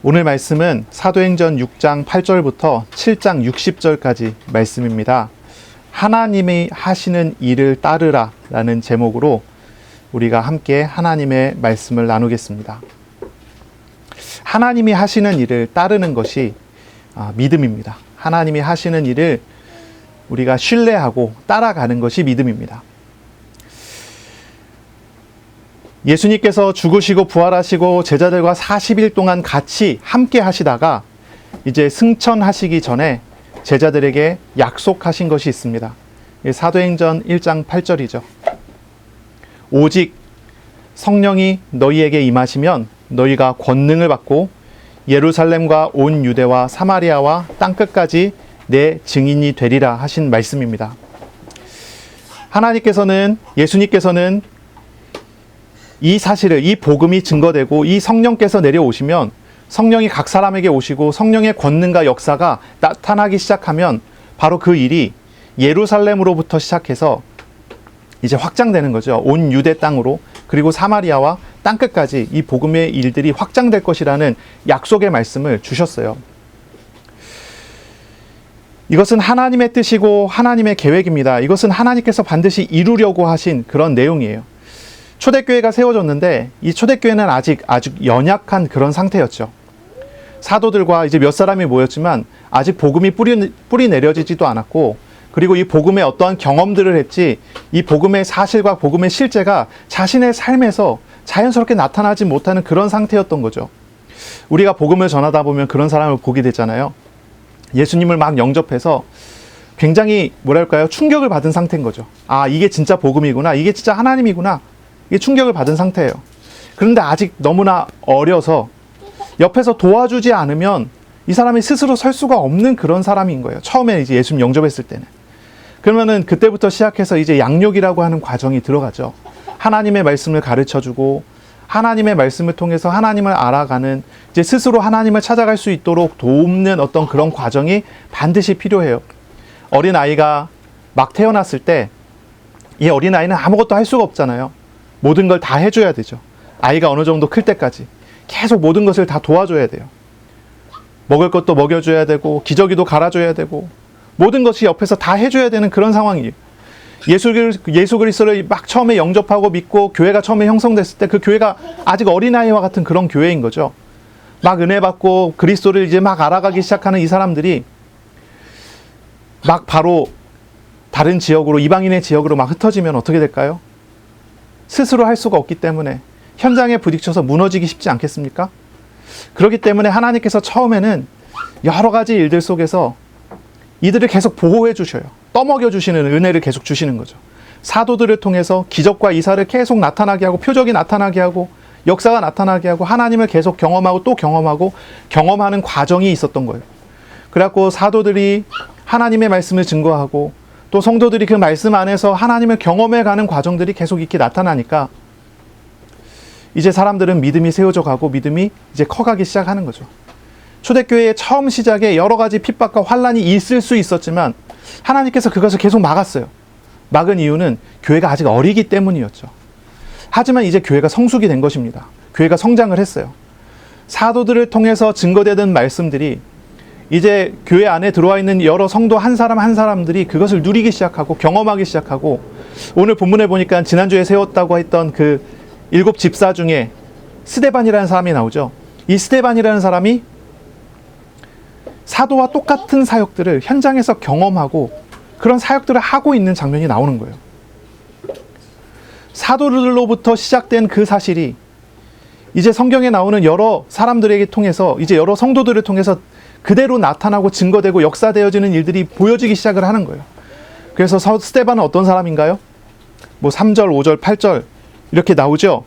오늘 말씀은 사도행전 6장 8절부터 7장 60절까지 말씀입니다. 하나님이 하시는 일을 따르라 라는 제목으로 우리가 함께 하나님의 말씀을 나누겠습니다. 하나님이 하시는 일을 따르는 것이 믿음입니다. 하나님이 하시는 일을 우리가 신뢰하고 따라가는 것이 믿음입니다. 예수님께서 죽으시고 부활하시고 제자들과 40일 동안 같이 함께 하시다가 이제 승천하시기 전에 제자들에게 약속하신 것이 있습니다. 사도행전 1장 8절이죠. 오직 성령이 너희에게 임하시면 너희가 권능을 받고 예루살렘과 온 유대와 사마리아와 땅끝까지 내 증인이 되리라 하신 말씀입니다. 예수님께서는 이 사실을, 이 복음이 증거되고 이 성령께서 내려오시면, 성령이 각 사람에게 오시고 성령의 권능과 역사가 나타나기 시작하면 바로 그 일이 예루살렘으로부터 시작해서 이제 확장되는 거죠. 온 유대 땅으로, 그리고 사마리아와 땅끝까지 이 복음의 일들이 확장될 것이라는 약속의 말씀을 주셨어요. 이것은 하나님의 뜻이고 하나님의 계획입니다. 이것은 하나님께서 반드시 이루려고 하신 그런 내용이에요. 초대교회가 세워졌는데 이 초대교회는 아직 연약한 그런 상태였죠. 사도들과 이제 몇 사람이 모였지만 아직 복음이 뿌리 내려지지도 않았고, 그리고 이 복음의 어떠한 경험들을 했지 이 복음의 사실과 복음의 실제가 자신의 삶에서 자연스럽게 나타나지 못하는 그런 상태였던 거죠. 우리가 복음을 전하다 보면 그런 사람을 보게 되잖아요. 예수님을 막 영접해서 굉장히 충격을 받은 상태인 거죠. 아, 이게 진짜 복음이구나, 이게 진짜 하나님이구나, 이게 충격을 받은 상태예요. 그런데 아직 너무나 어려서 옆에서 도와주지 않으면 이 사람이 스스로 설 수가 없는 그런 사람인 거예요. 처음에 이제 예수님 영접했을 때는. 그러면은 그때부터 시작해서 이제 양육이라고 하는 과정이 들어가죠. 하나님의 말씀을 가르쳐주고 하나님의 말씀을 통해서 하나님을 알아가는, 이제 스스로 하나님을 찾아갈 수 있도록 돕는 어떤 그런 과정이 반드시 필요해요. 어린아이가 막 태어났을 때 이 어린아이는 아무것도 할 수가 없잖아요. 모든 걸 다 해줘야 되죠. 아이가 어느 정도 클 때까지 계속 모든 것을 다 도와줘야 돼요. 먹을 것도 먹여줘야 되고 기저귀도 갈아줘야 되고 모든 것이 옆에서 다 해줘야 되는 그런 상황이에요. 예수 그리스도를 막 처음에 영접하고 믿고 교회가 처음에 형성됐을 때 그 교회가 아직 어린아이와 같은 그런 교회인 거죠. 막 은혜 받고 그리스도를 이제 막 알아가기 시작하는 이 사람들이 막 바로 다른 지역으로, 이방인의 지역으로 막 흩어지면 어떻게 될까요? 스스로 할 수가 없기 때문에 현장에 부딪혀서 무너지기 쉽지 않겠습니까? 그렇기 때문에 하나님께서 처음에는 여러 가지 일들 속에서 이들을 계속 보호해 주셔요. 떠먹여 주시는 은혜를 계속 주시는 거죠. 사도들을 통해서 기적과 이사를 계속 나타나게 하고, 표적이 나타나게 하고, 역사가 나타나게 하고, 하나님을 계속 경험하고 또 경험하고 경험하는 과정이 있었던 거예요. 그래갖고 사도들이 하나님의 말씀을 증거하고 또 성도들이 그 말씀 안에서 하나님을 경험해가는 과정들이 계속 이렇게 나타나니까 이제 사람들은 믿음이 세워져 가고 믿음이 이제 커가기 시작하는 거죠. 초대교회의 처음 시작에 여러 가지 핍박과 환란이 있을 수 있었지만 하나님께서 그것을 계속 막았어요. 막은 이유는 교회가 아직 어리기 때문이었죠. 하지만 이제 교회가 성숙이 된 것입니다. 교회가 성장을 했어요. 사도들을 통해서 증거되던 말씀들이 이제 교회 안에 들어와 있는 여러 성도 한 사람 한 사람들이 그것을 누리기 시작하고 경험하기 시작하고, 오늘 본문에 보니까 지난주에 세웠다고 했던 그 7 집사 중에 스데반이라는 사람이 나오죠. 이 스데반이라는 사람이 사도와 똑같은 사역들을 현장에서 경험하고 그런 사역들을 하고 있는 장면이 나오는 거예요. 사도들로부터 시작된 그 사실이 이제 성경에 나오는 여러 사람들에게 통해서, 이제 여러 성도들을 통해서 그대로 나타나고 증거되고 역사되어지는 일들이 보여지기 시작을 하는 거예요. 그래서 스데반은 어떤 사람인가요? 3절, 5절, 8절 이렇게 나오죠.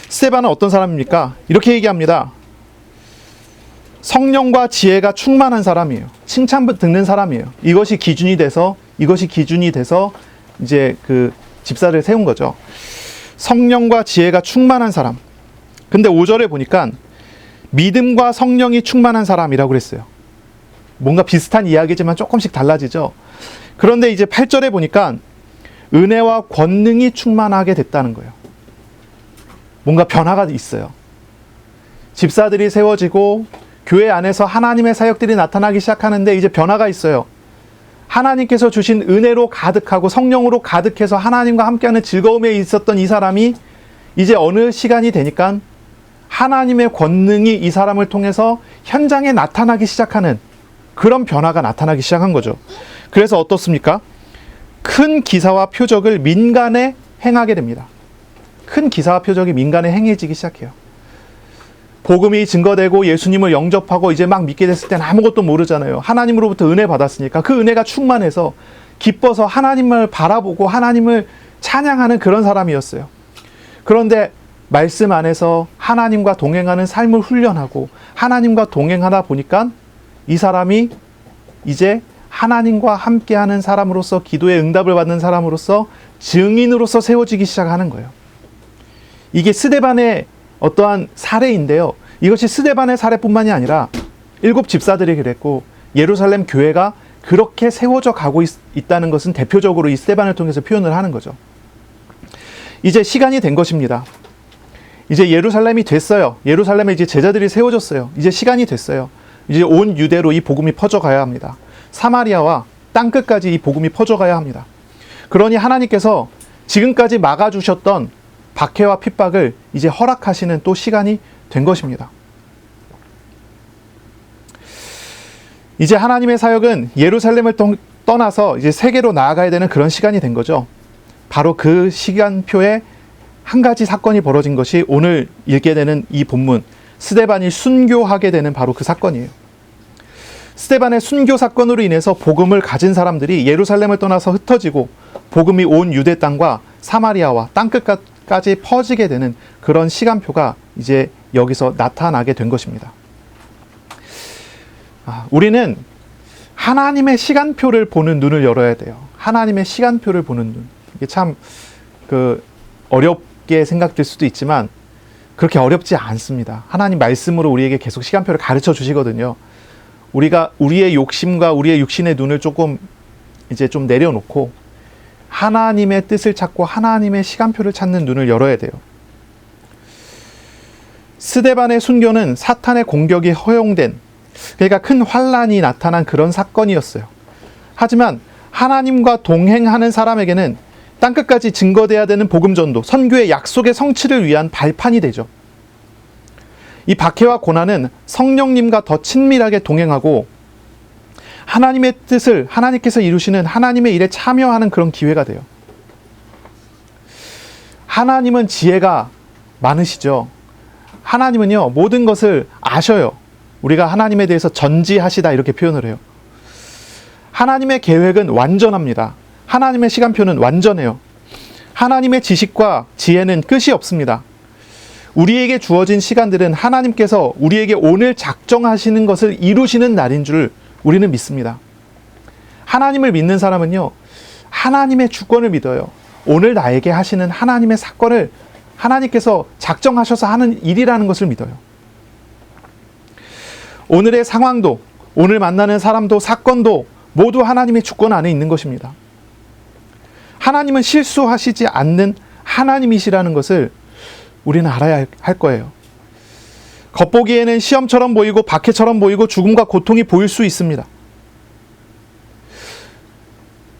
스데반은 어떤 사람입니까? 이렇게 얘기합니다. 성령과 지혜가 충만한 사람이에요. 칭찬 듣는 사람이에요. 이것이 기준이 돼서 이제 그 집사를 세운 거죠. 성령과 지혜가 충만한 사람. 근데 5절에 보니까 믿음과 성령이 충만한 사람이라고 그랬어요. 뭔가 비슷한 이야기지만 조금씩 달라지죠. 그런데 이제 8절에 보니까 은혜와 권능이 충만하게 됐다는 거예요. 뭔가 변화가 있어요. 집사들이 세워지고 교회 안에서 하나님의 사역들이 나타나기 시작하는데 이제 변화가 있어요. 하나님께서 주신 은혜로 가득하고 성령으로 가득해서 하나님과 함께하는 즐거움에 있었던 이 사람이 이제 어느 시간이 되니까 하나님의 권능이 이 사람을 통해서 현장에 나타나기 시작하는 그런 변화가 나타나기 시작한 거죠. 그래서 어떻습니까? 큰 기사와 표적을 민간에 행하게 됩니다. 큰 기사와 표적이 민간에 행해지기 시작해요. 복음이 증거되고 예수님을 영접하고 이제 막 믿게 됐을 때는 아무것도 모르잖아요. 하나님으로부터 은혜 받았으니까 그 은혜가 충만해서 기뻐서 하나님을 바라보고 하나님을 찬양하는 그런 사람이었어요. 그런데 말씀 안에서 하나님과 동행하는 삶을 훈련하고 하나님과 동행하다 보니까 이 사람이 이제 하나님과 함께하는 사람으로서 기도에 응답을 받는 사람으로서 증인으로서 세워지기 시작하는 거예요. 이게 스데반의 어떠한 사례인데요. 이것이 스데반의 사례뿐만이 아니라 7 집사들이 그랬고 예루살렘 교회가 그렇게 세워져 가고 있다는 것은 대표적으로 이 스데반을 통해서 표현을 하는 거죠. 이제 시간이 된 것입니다. 이제 예루살렘이 됐어요. 예루살렘에 이제 제자들이 세워졌어요. 이제 시간이 됐어요. 이제 온 유대로 이 복음이 퍼져가야 합니다. 사마리아와 땅끝까지 이 복음이 퍼져가야 합니다. 그러니 하나님께서 지금까지 막아주셨던 박해와 핍박을 이제 허락하시는 또 시간이 된 것입니다. 이제 하나님의 사역은 예루살렘을 떠나서 이제 세계로 나아가야 되는 그런 시간이 된 거죠. 바로 그 시간표에 한 가지 사건이 벌어진 것이 오늘 읽게 되는 이 본문, 스데반이 순교하게 되는 바로 그 사건이에요. 스데반의 순교 사건으로 인해서 복음을 가진 사람들이 예루살렘을 떠나서 흩어지고 복음이 온 유대 땅과 사마리아와 땅끝까지 퍼지게 되는 그런 시간표가 이제 여기서 나타나게 된 것입니다. 우리는 하나님의 시간표를 보는 눈을 열어야 돼요. 하나님의 시간표를 보는 눈. 이게 참 어렵게 생각될 수도 있지만 그렇게 어렵지 않습니다. 하나님 말씀으로 우리에게 계속 시간표를 가르쳐 주시거든요. 우리가 우리의 욕심과 우리의 육신의 눈을 조금 이제 좀 내려놓고 하나님의 뜻을 찾고 하나님의 시간표를 찾는 눈을 열어야 돼요. 스데반의 순교는 사탄의 공격이 허용된, 그러니까 큰 환란이 나타난 그런 사건이었어요. 하지만 하나님과 동행하는 사람에게는 땅끝까지 증거돼야 되는 복음전도, 선교의 약속의 성취를 위한 발판이 되죠. 이 박해와 고난은 성령님과 더 친밀하게 동행하고 하나님의 뜻을 하나님께서 이루시는 하나님의 일에 참여하는 그런 기회가 돼요. 하나님은 지혜가 많으시죠. 하나님은요, 모든 것을 아셔요. 우리가 하나님에 대해서 전지하시다 이렇게 표현을 해요. 하나님의 계획은 완전합니다. 하나님의 시간표는 완전해요. 하나님의 지식과 지혜는 끝이 없습니다. 우리에게 주어진 시간들은 하나님께서 우리에게 오늘 작정하시는 것을 이루시는 날인 줄 우리는 믿습니다. 하나님을 믿는 사람은요, 하나님의 주권을 믿어요. 오늘 나에게 하시는 하나님의 사건을 하나님께서 작정하셔서 하는 일이라는 것을 믿어요. 오늘의 상황도, 오늘 만나는 사람도, 사건도 모두 하나님의 주권 안에 있는 것입니다. 하나님은 실수하시지 않는 하나님이시라는 것을 우리는 알아야 할 거예요. 겉보기에는 시험처럼 보이고 박해처럼 보이고 죽음과 고통이 보일 수 있습니다.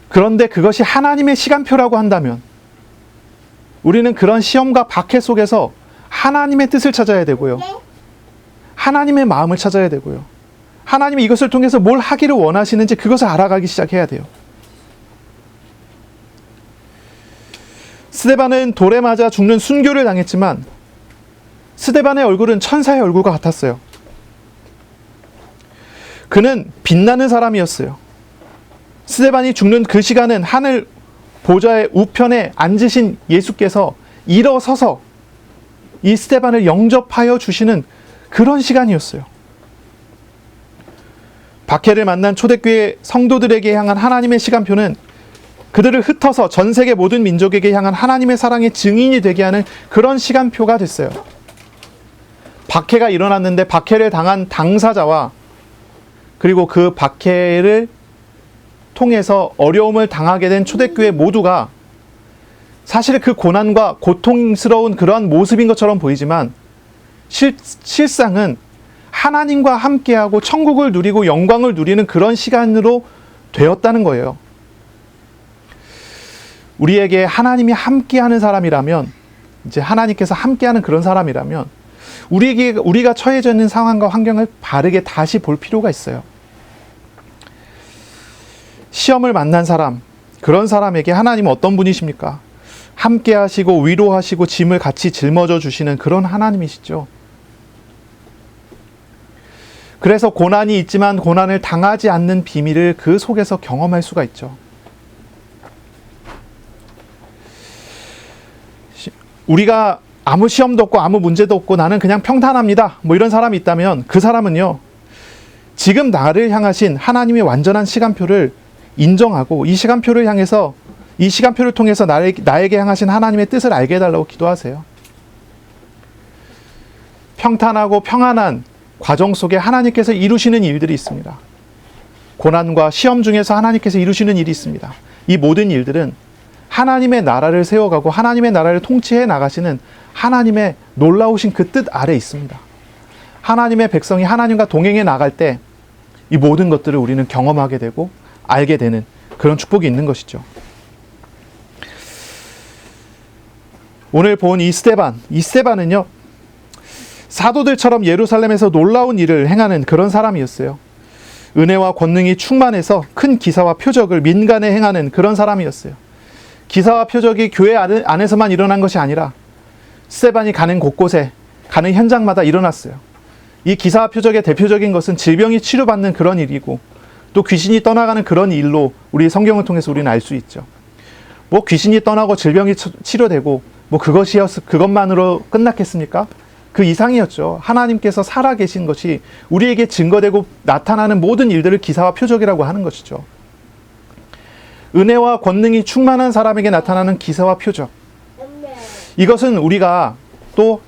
그런데 그것이 하나님의 시간표라고 한다면 우리는 그런 시험과 박해 속에서 하나님의 뜻을 찾아야 되고요. 하나님의 마음을 찾아야 되고요. 하나님이 이것을 통해서 뭘 하기를 원하시는지 그것을 알아가기 시작해야 돼요. 스데반은 돌에 맞아 죽는 순교를 당했지만 스데반의 얼굴은 천사의 얼굴과 같았어요. 그는 빛나는 사람이었어요. 스데반이 죽는 그 시간은 하늘 보좌의 우편에 앉으신 예수께서 일어서서 이 스데반을 영접하여 주시는 그런 시간이었어요. 박해를 만난 초대교회 성도들에게 향한 하나님의 시간표는 그들을 흩어서 전 세계 모든 민족에게 향한 하나님의 사랑의 증인이 되게 하는 그런 시간표가 됐어요. 박해가 일어났는데 박해를 당한 당사자와 그리고 그 박해를 통해서 어려움을 당하게 된 초대교회 모두가 사실 그 고난과 고통스러운 그러한 모습인 것처럼 보이지만 실상은 하나님과 함께하고 천국을 누리고 영광을 누리는 그런 시간으로 되었다는 거예요. 우리에게 하나님이 함께하는 사람이라면, 이제 하나님께서 함께하는 그런 사람이라면 우리가 처해져 있는 상황과 환경을 바르게 다시 볼 필요가 있어요. 시험을 만난 사람, 그런 사람에게 하나님은 어떤 분이십니까? 함께 하시고 위로하시고 짐을 같이 짊어져 주시는 그런 하나님이시죠. 그래서 고난이 있지만 고난을 당하지 않는 비밀을 그 속에서 경험할 수가 있죠. 우리가 아무 시험도 없고 아무 문제도 없고 나는 그냥 평탄합니다, 뭐 이런 사람이 있다면 그 사람은요, 지금 나를 향하신 하나님의 완전한 시간표를 인정하고 이 시간표를 향해서, 이 시간표를 통해서 나에게 향하신 하나님의 뜻을 알게 해달라고 기도하세요. 평탄하고 평안한 과정 속에 하나님께서 이루시는 일들이 있습니다. 고난과 시험 중에서 하나님께서 이루시는 일이 있습니다. 이 모든 일들은 하나님의 나라를 세워가고 하나님의 나라를 통치해 나가시는 하나님의 놀라우신 그 뜻 아래 있습니다. 하나님의 백성이 하나님과 동행해 나갈 때 이 모든 것들을 우리는 경험하게 되고 알게 되는 그런 축복이 있는 것이죠. 오늘 본 이 스데반은요, 사도들처럼 예루살렘에서 놀라운 일을 행하는 그런 사람이었어요. 은혜와 권능이 충만해서 큰 기사와 표적을 민간에 행하는 그런 사람이었어요. 기사와 표적이 교회 안에서만 일어난 것이 아니라 스데반이 가는 곳곳에, 가는 현장마다 일어났어요. 이 기사와 표적의 대표적인 것은 질병이 치료받는 그런 일이고, 또 귀신이 떠나가는 그런 일로 우리 성경을 통해서 우리는 알 수 있죠. 뭐 귀신이 떠나고 질병이 치료되고 뭐 그것만으로 끝났겠습니까? 그 이상이었죠. 하나님께서 살아계신 것이 우리에게 증거되고 나타나는 모든 일들을 기사와 표적이라고 하는 것이죠. 은혜와 권능이 충만한 사람에게 나타나는 기사와 표적, 이것은 우리가 또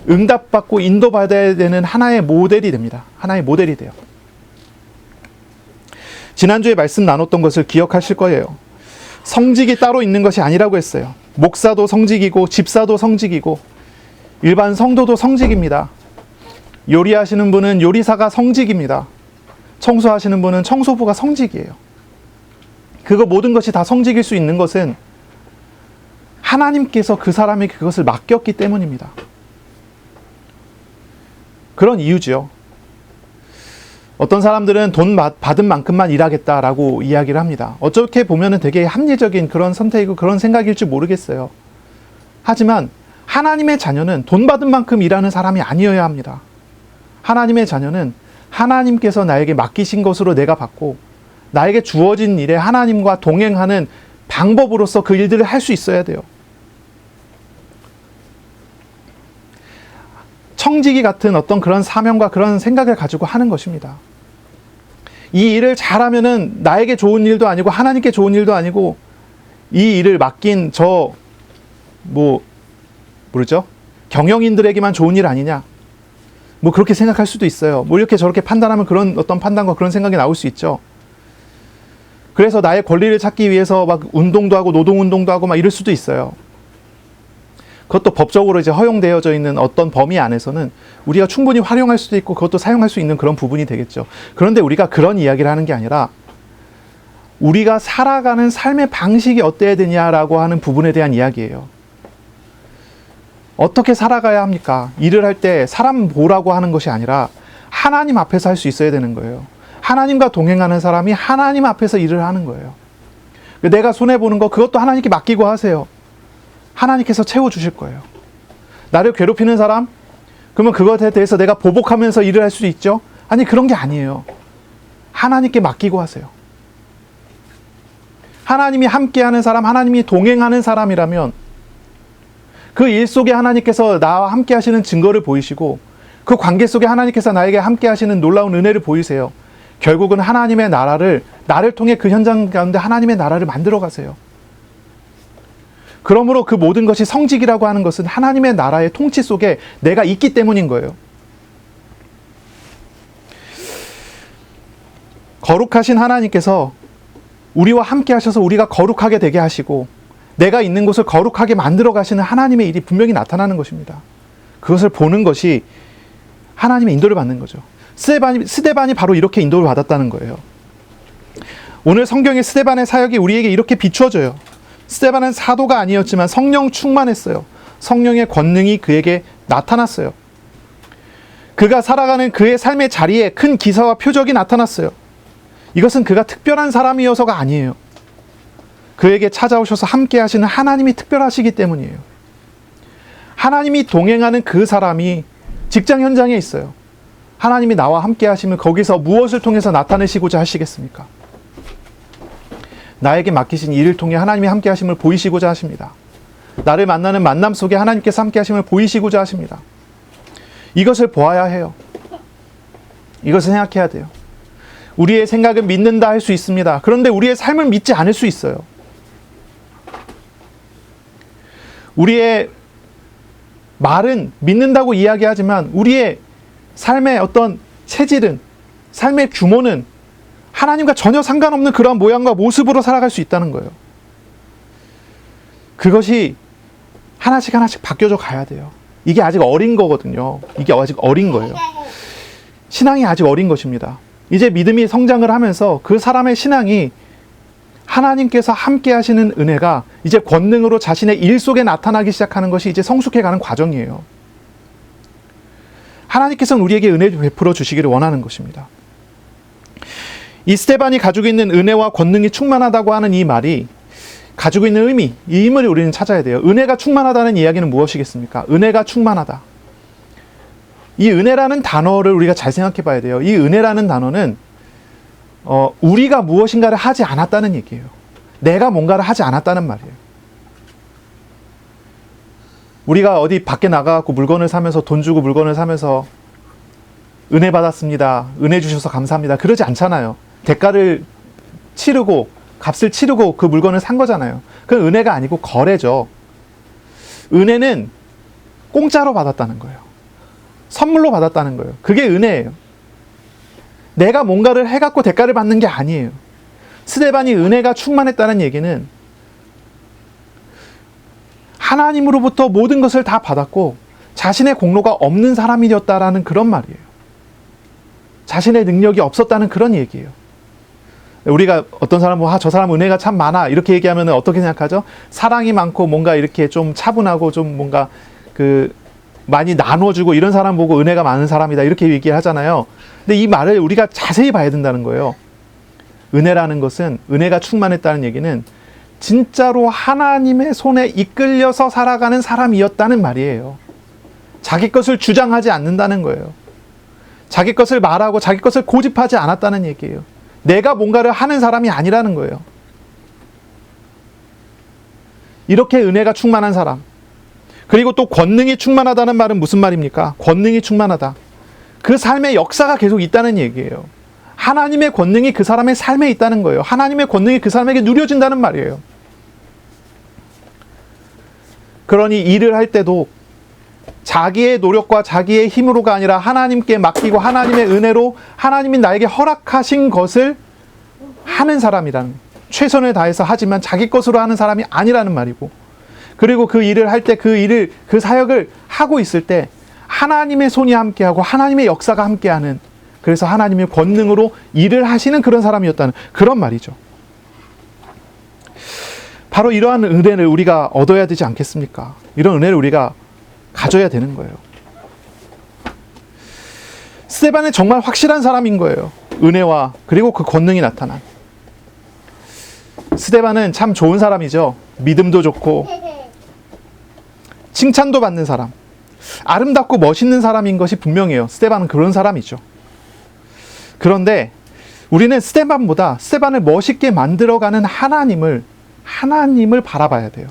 응답받고 인도받아야 되는 하나의 모델이 됩니다. 하나의 모델이 돼요. 지난주에 말씀 나눴던 것을 기억하실 거예요. 성직이 따로 있는 것이 아니라고 했어요. 목사도 성직이고 집사도 성직이고 일반 성도도 성직입니다. 요리하시는 분은 요리사가 성직입니다. 청소하시는 분은 청소부가 성직이에요. 그거 모든 것이 다 성직일 수 있는 것은 하나님께서 그 사람에게 그것을 맡겼기 때문입니다. 그런 이유죠. 어떤 사람들은 돈 받은 만큼만 일하겠다라고 이야기를 합니다. 어떻게 보면 되게 합리적인 그런 선택이고 그런 생각일지 모르겠어요. 하지만 하나님의 자녀는 돈 받은 만큼 일하는 사람이 아니어야 합니다. 하나님의 자녀는 하나님께서 나에게 맡기신 것으로 내가 받고 나에게 주어진 일에 하나님과 동행하는 방법으로서 그 일들을 할 수 있어야 돼요. 청지기 같은 어떤 그런 사명과 그런 생각을 가지고 하는 것입니다. 이 일을 잘하면은 나에게 좋은 일도 아니고 하나님께 좋은 일도 아니고 이 일을 맡긴 모르죠? 경영인들에게만 좋은 일 아니냐? 뭐 그렇게 생각할 수도 있어요. 뭐 이렇게 저렇게 판단하면 그런 어떤 판단과 그런 생각이 나올 수 있죠. 그래서 나의 권리를 찾기 위해서 막 운동도 하고 노동운동도 하고 막 이럴 수도 있어요. 그것도 법적으로 이제 허용되어져 있는 어떤 범위 안에서는 우리가 충분히 활용할 수도 있고 그것도 사용할 수 있는 그런 부분이 되겠죠. 그런데 우리가 그런 이야기를 하는 게 아니라 우리가 살아가는 삶의 방식이 어때야 되냐라고 하는 부분에 대한 이야기예요. 어떻게 살아가야 합니까? 일을 할 때 사람 보라고 하는 것이 아니라 하나님 앞에서 할 수 있어야 되는 거예요. 하나님과 동행하는 사람이 하나님 앞에서 일을 하는 거예요. 내가 손해보는 거 그것도 하나님께 맡기고 하세요. 하나님께서 채워주실 거예요. 나를 괴롭히는 사람? 그러면 그것에 대해서 내가 보복하면서 일을 할 수 있죠? 아니, 그런 게 아니에요. 하나님께 맡기고 하세요. 하나님이 함께하는 사람, 하나님이 동행하는 사람이라면 그 일 속에 하나님께서 나와 함께 하시는 증거를 보이시고 그 관계 속에 하나님께서 나에게 함께 하시는 놀라운 은혜를 보이세요. 결국은 하나님의 나를 통해 그 현장 가운데 하나님의 나라를 만들어 가세요. 그러므로 그 모든 것이 성직이라고 하는 것은 하나님의 나라의 통치 속에 내가 있기 때문인 거예요. 거룩하신 하나님께서 우리와 함께 하셔서 우리가 거룩하게 되게 하시고 내가 있는 곳을 거룩하게 만들어 가시는 하나님의 일이 분명히 나타나는 것입니다. 그것을 보는 것이 하나님의 인도를 받는 거죠. 스데반이 바로 이렇게 인도를 받았다는 거예요. 오늘 성경의 스데반의 사역이 우리에게 이렇게 비추어져요. 스데반은 사도가 아니었지만 성령 충만했어요. 성령의 권능이 그에게 나타났어요. 그가 살아가는 그의 삶의 자리에 큰 기사와 표적이 나타났어요. 이것은 그가 특별한 사람이어서가 아니에요. 그에게 찾아오셔서 함께 하시는 하나님이 특별하시기 때문이에요. 하나님이 동행하는 그 사람이 직장 현장에 있어요. 하나님이 나와 함께 하시면 거기서 무엇을 통해서 나타내시고자 하시겠습니까? 나에게 맡기신 일을 통해 하나님이 함께 하심을 보이시고자 하십니다. 나를 만나는 만남 속에 하나님께서 함께 하심을 보이시고자 하십니다. 이것을 보아야 해요. 이것을 생각해야 돼요. 우리의 생각은 믿는다 할 수 있습니다. 그런데 우리의 삶은 믿지 않을 수 있어요. 우리의 말은 믿는다고 이야기하지만 우리의 삶의 어떤 체질은, 삶의 규모는 하나님과 전혀 상관없는 그런 모양과 모습으로 살아갈 수 있다는 거예요. 그것이 하나씩 하나씩 바뀌어져 가야 돼요. 이게 아직 어린 거거든요. 이게 아직 어린 거예요. 신앙이 아직 어린 것입니다. 이제 믿음이 성장을 하면서 그 사람의 신앙이 하나님께서 함께 하시는 은혜가 이제 권능으로 자신의 일 속에 나타나기 시작하는 것이 이제 성숙해가는 과정이에요. 하나님께서는 우리에게 은혜를 베풀어 주시기를 원하는 것입니다. 이 스데반이 가지고 있는 은혜와 권능이 충만하다고 하는 이 말이 가지고 있는 의미, 이 의미를 우리는 찾아야 돼요. 은혜가 충만하다는 이야기는 무엇이겠습니까? 은혜가 충만하다. 이 은혜라는 단어를 우리가 잘 생각해 봐야 돼요. 이 은혜라는 단어는 우리가 무엇인가를 하지 않았다는 얘기예요. 내가 뭔가를 하지 않았다는 말이에요. 우리가 어디 밖에 나가고 물건을 사면서 돈 주고 물건을 사면서 은혜 받았습니다. 은혜 주셔서 감사합니다. 그러지 않잖아요. 대가를 치르고 값을 치르고 그 물건을 산 거잖아요. 그건 은혜가 아니고 거래죠. 은혜는 공짜로 받았다는 거예요. 선물로 받았다는 거예요. 그게 은혜예요. 내가 뭔가를 해갖고 대가를 받는 게 아니에요. 스데반이 은혜가 충만했다는 얘기는 하나님으로부터 모든 것을 다 받았고 자신의 공로가 없는 사람이었다라는 그런 말이에요. 자신의 능력이 없었다는 그런 얘기예요. 우리가 어떤 사람은 저 사람 은혜가 참 많아 이렇게 얘기하면 어떻게 생각하죠? 사랑이 많고 뭔가 이렇게 좀 차분하고 좀 뭔가 많이 나눠주고 이런 사람 보고 은혜가 많은 사람이다 이렇게 얘기를 하잖아요. 근데 이 말을 우리가 자세히 봐야 된다는 거예요. 은혜라는 것은, 은혜가 충만했다는 얘기는 진짜로 하나님의 손에 이끌려서 살아가는 사람이었다는 말이에요. 자기 것을 주장하지 않는다는 거예요. 자기 것을 말하고 자기 것을 고집하지 않았다는 얘기예요. 내가 뭔가를 하는 사람이 아니라는 거예요. 이렇게 은혜가 충만한 사람. 그리고 또 권능이 충만하다는 말은 무슨 말입니까? 권능이 충만하다. 그 삶의 역사가 계속 있다는 얘기예요. 하나님의 권능이 그 사람의 삶에 있다는 거예요. 하나님의 권능이 그 사람에게 누려진다는 말이에요. 그러니 일을 할 때도 자기의 노력과 자기의 힘으로가 아니라 하나님께 맡기고 하나님의 은혜로 하나님이 나에게 허락하신 것을 하는 사람이라는, 최선을 다해서 하지만 자기 것으로 하는 사람이 아니라는 말이고, 그리고 그 일을 할 때 그 사역을 하고 있을 때 하나님의 손이 함께하고 하나님의 역사가 함께하는, 그래서 하나님의 권능으로 일을 하시는 그런 사람이었다는 그런 말이죠. 바로 이러한 은혜를 우리가 얻어야 되지 않겠습니까? 이런 은혜를 우리가 가져야 되는 거예요. 스데반은 정말 확실한 사람인 거예요. 은혜와 그리고 그 권능이 나타난. 스데반은 참 좋은 사람이죠. 믿음도 좋고 칭찬도 받는 사람, 아름답고 멋있는 사람인 것이 분명해요. 스데반은 그런 사람이죠. 그런데 우리는 스데반을 멋있게 만들어가는 하나님을 바라봐야 돼요.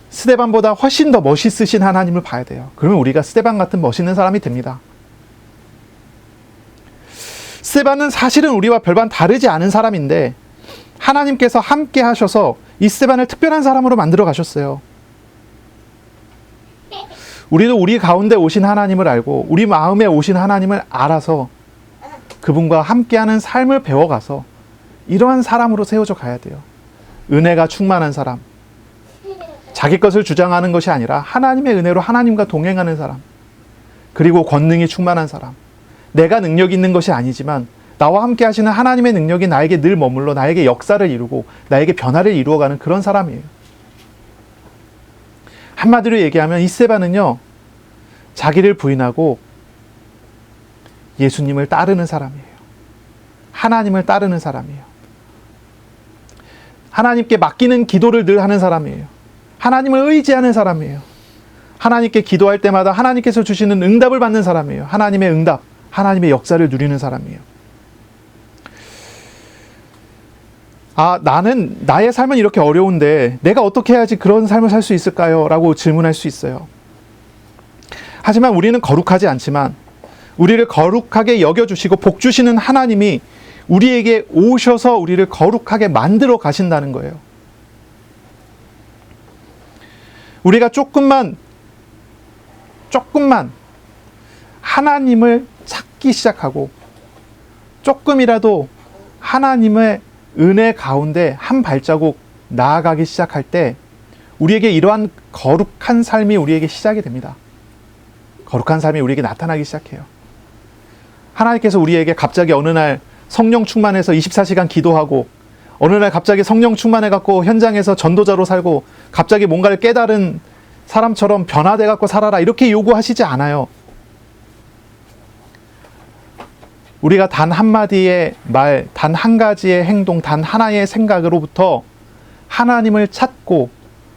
스데반보다 훨씬 더 멋있으신 하나님을 봐야 돼요. 그러면 우리가 스데반 같은 멋있는 사람이 됩니다. 스데반은 사실은 우리와 별반 다르지 않은 사람인데 하나님께서 함께 하셔서 이 스데반을 특별한 사람으로 만들어 가셨어요. 우리도 우리 가운데 오신 하나님을 알고 우리 마음에 오신 하나님을 알아서 그분과 함께하는 삶을 배워가서 이러한 사람으로 세워져 가야 돼요. 은혜가 충만한 사람, 자기 것을 주장하는 것이 아니라 하나님의 은혜로 하나님과 동행하는 사람, 그리고 권능이 충만한 사람, 내가 능력 있는 것이 아니지만 나와 함께 하시는 하나님의 능력이 나에게 늘 머물러 나에게 역사를 이루고 나에게 변화를 이루어가는 그런 사람이에요. 한마디로 얘기하면 이 스데반은요, 자기를 부인하고 예수님을 따르는 사람이에요. 하나님을 따르는 사람이에요. 하나님께 맡기는 기도를 늘 하는 사람이에요. 하나님을 의지하는 사람이에요. 하나님께 기도할 때마다 하나님께서 주시는 응답을 받는 사람이에요. 하나님의 응답, 하나님의 역사를 누리는 사람이에요. 나의 삶은 이렇게 어려운데 내가 어떻게 해야지 그런 삶을 살 수 있을까요? 라고 질문할 수 있어요. 하지만 우리는 거룩하지 않지만 우리를 거룩하게 여겨주시고 복 주시는 하나님이 우리에게 오셔서 우리를 거룩하게 만들어 가신다는 거예요. 우리가 조금만 하나님을 찾기 시작하고 조금이라도 하나님의 은혜 가운데 한 발자국 나아가기 시작할 때 우리에게 이러한 거룩한 삶이 우리에게 시작이 됩니다. 거룩한 삶이 우리에게 나타나기 시작해요. 하나님께서 우리에게 갑자기 어느 날 성령 충만해서 24시간 기도하고 어느 날 갑자기 성령 충만해갖고 현장에서 전도자로 살고 갑자기 뭔가를 깨달은 사람처럼 변화돼갖고 살아라 이렇게 요구하시지 않아요. 우리가 단 한마디의 말, 단 한 가지의 행동, 단 하나의 생각으로부터 하나님을 찾고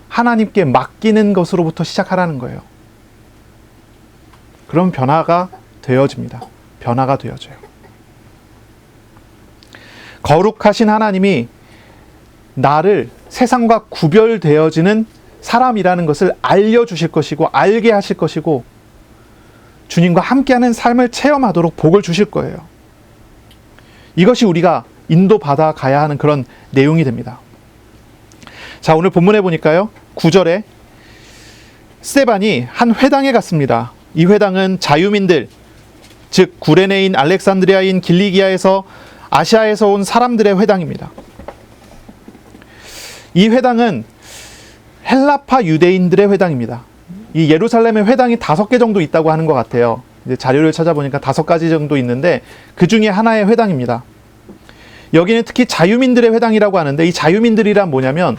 하나님께 맡기는 것으로부터 시작하라는 거예요. 그럼 변화가 되어집니다. 변화가 되어져요. 거룩하신 하나님이 나를 세상과 구별되어지는 사람이라는 것을 알려주실 것이고 알게 하실 것이고 주님과 함께하는 삶을 체험하도록 복을 주실 거예요. 이것이 우리가 인도받아 가야 하는 그런 내용이 됩니다. 자, 오늘 본문에 보니까요, 9절에 스데반이 한 회당에 갔습니다. 이 회당은 자유민들, 즉 구레네인, 알렉산드리아인, 길리기아에서 아시아에서 온 사람들의 회당입니다. 이 회당은 헬라파 유대인들의 회당입니다. 이 예루살렘에 회당이 5개 정도 있다고 하는 것 같아요. 이제 자료를 찾아보니까 5가지 정도 있는데 그 중에 하나의 회당입니다. 여기는 특히 자유민들의 회당이라고 하는데 이 자유민들이란 뭐냐면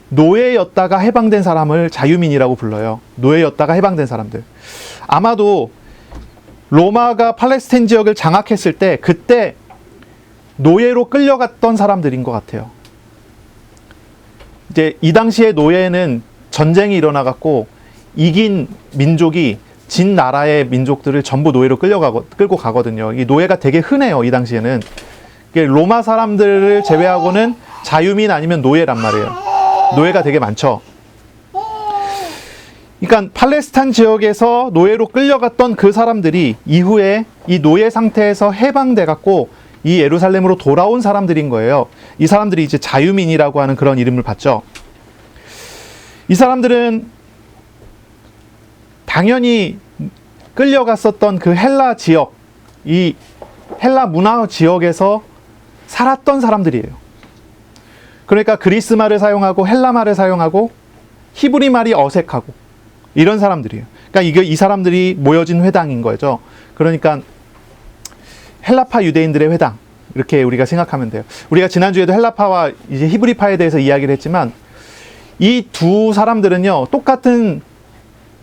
노예였다가 해방된 사람을 자유민이라고 불러요. 노예였다가 해방된 사람들. 아마도 로마가 팔레스타인 지역을 장악했을 때 그때 노예로 끌려갔던 사람들인 것 같아요. 이제 이 당시에 노예는 전쟁이 일어나갖고 이긴 민족이 진 나라의 민족들을 전부 노예로 끌고 가거든요. 이 노예가 되게 흔해요. 이 당시에는. 로마 사람들을 제외하고는 자유민 아니면 노예란 말이에요. 노예가 되게 많죠. 그러니까 팔레스타인 지역에서 노예로 끌려갔던 그 사람들이 이후에 이 노예 상태에서 해방돼 갖고 이 예루살렘으로 돌아온 사람들인 거예요. 이 사람들이 이제 자유민이라고 하는 그런 이름을 받죠. 이 사람들은 당연히 끌려갔었던 그 헬라 지역, 이 헬라 문화 지역에서 살았던 사람들이에요. 그러니까 그리스 말을 사용하고 헬라 말을 사용하고 히브리 말이 어색하고 이런 사람들이에요. 그러니까 이 사람들이 모여진 회당인 거죠. 그러니까 헬라파 유대인들의 회당 이렇게 우리가 생각하면 돼요. 우리가 지난주에도 헬라파와 이제 히브리파에 대해서 이야기를 했지만 이 두 사람들은요 똑같은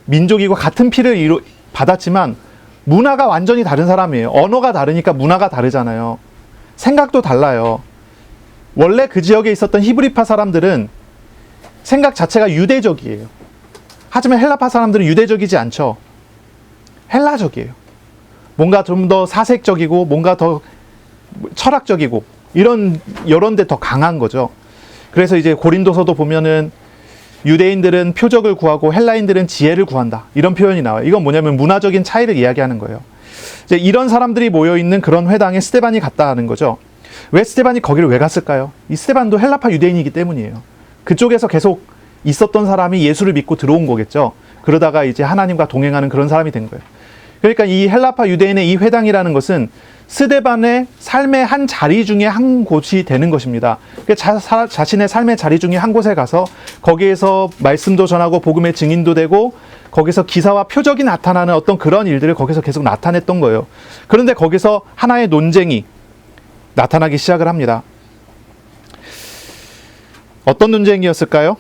민족이고 같은 피를 받았지만 문화가 완전히 다른 사람이에요. 언어가 다르니까 문화가 다르잖아요. 생각도 달라요. 원래 그 지역에 있었던 히브리파 사람들은 생각 자체가 유대적이에요. 하지만 헬라파 사람들은 유대적이지 않죠. 헬라적이에요. 뭔가 좀 더 사색적이고 뭔가 더 철학적이고 이런 데 더 강한 거죠. 그래서 이제 고린도서도 보면은 유대인들은 표적을 구하고 헬라인들은 지혜를 구한다. 이런 표현이 나와요. 이건 뭐냐면 문화적인 차이를 이야기하는 거예요. 이제 이런 사람들이 모여있는 그런 회당에 스데반이 갔다 하는 거죠. 왜 스데반이 거기를 왜 갔을까요? 이 스데반도 헬라파 유대인이기 때문이에요. 그쪽에서 계속 있었던 사람이 예수를 믿고 들어온 거겠죠. 그러다가 이제 하나님과 동행하는 그런 사람이 된 거예요. 그러니까 이 헬라파 유대인의 이 회당이라는 것은 스데반의 삶의 한 자리 중에 한 곳이 되는 것입니다. 자신의 삶의 자리 중에 한 곳에 가서 거기에서 말씀도 전하고 복음의 증인도 되고 거기서 기사와 표적이 나타나는 어떤 그런 일들을 거기서 계속 나타냈던 거예요. 그런데 거기서 하나의 논쟁이 나타나기 시작을 합니다. 어떤 논쟁이었을까요?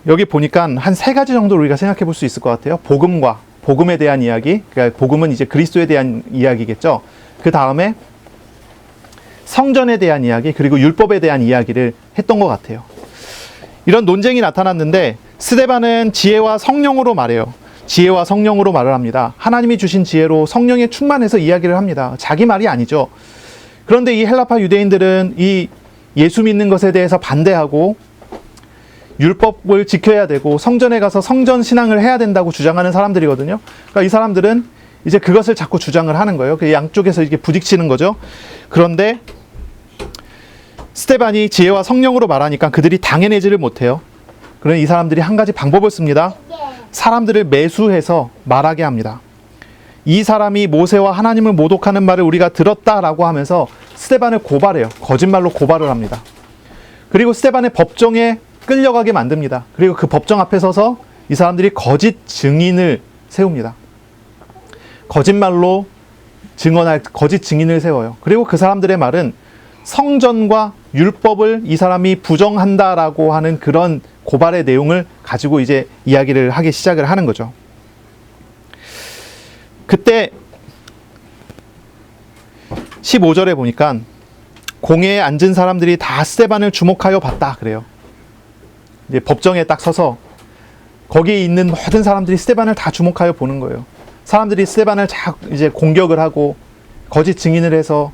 여기 보니까 한 3가지 정도로 우리가 생각해 볼 수 있을 것 같아요. 복음에 대한 이야기, 그러니까 복음은 이제 그리스도에 대한 이야기겠죠. 그 다음에 성전에 대한 이야기, 그리고 율법에 대한 이야기를 했던 것 같아요. 이런 논쟁이 나타났는데 스데반은 지혜와 성령으로 말해요. 지혜와 성령으로 말을 합니다. 하나님이 주신 지혜로 성령에 충만해서 이야기를 합니다. 자기 말이 아니죠. 그런데 이 헬라파 유대인들은 이 예수 믿는 것에 대해서 반대하고 율법을 지켜야 되고 성전에 가서 성전 신앙을 해야 된다고 주장하는 사람들이거든요. 그러니까 이 사람들은 이제 그것을 자꾸 주장을 하는 거예요. 그 양쪽에서 이렇게 부딪히는 거죠. 그런데 스데반이 지혜와 성령으로 말하니까 그들이 당해내지를 못해요. 그러니 이 사람들이 한 가지 방법을 씁니다. 사람들을 매수해서 말하게 합니다. 이 사람이 모세와 하나님을 모독하는 말을 우리가 들었다라고 하면서 스데반을 고발해요. 거짓말로 고발을 합니다. 그리고 스데반의 법정에 끌려가게 만듭니다. 그리고 그 법정 앞에 서서 이 사람들이 거짓 증인을 세웁니다. 거짓말로 증언할 거짓 증인을 세워요. 그리고 그 사람들의 말은 성전과 율법을 이 사람이 부정한다라고 하는 그런 고발의 내용을 가지고 이제 이야기를 하기 시작을 하는 거죠. 그때 15절에 보니까 공회에 앉은 사람들이 다 스데반을 주목하여 봤다 그래요. 이제 법정에 딱 서서 거기에 있는 모든 사람들이 스데반을 다 주목하여 보는 거예요. 사람들이 스데반을 이제 공격을 하고 거짓 증인을 해서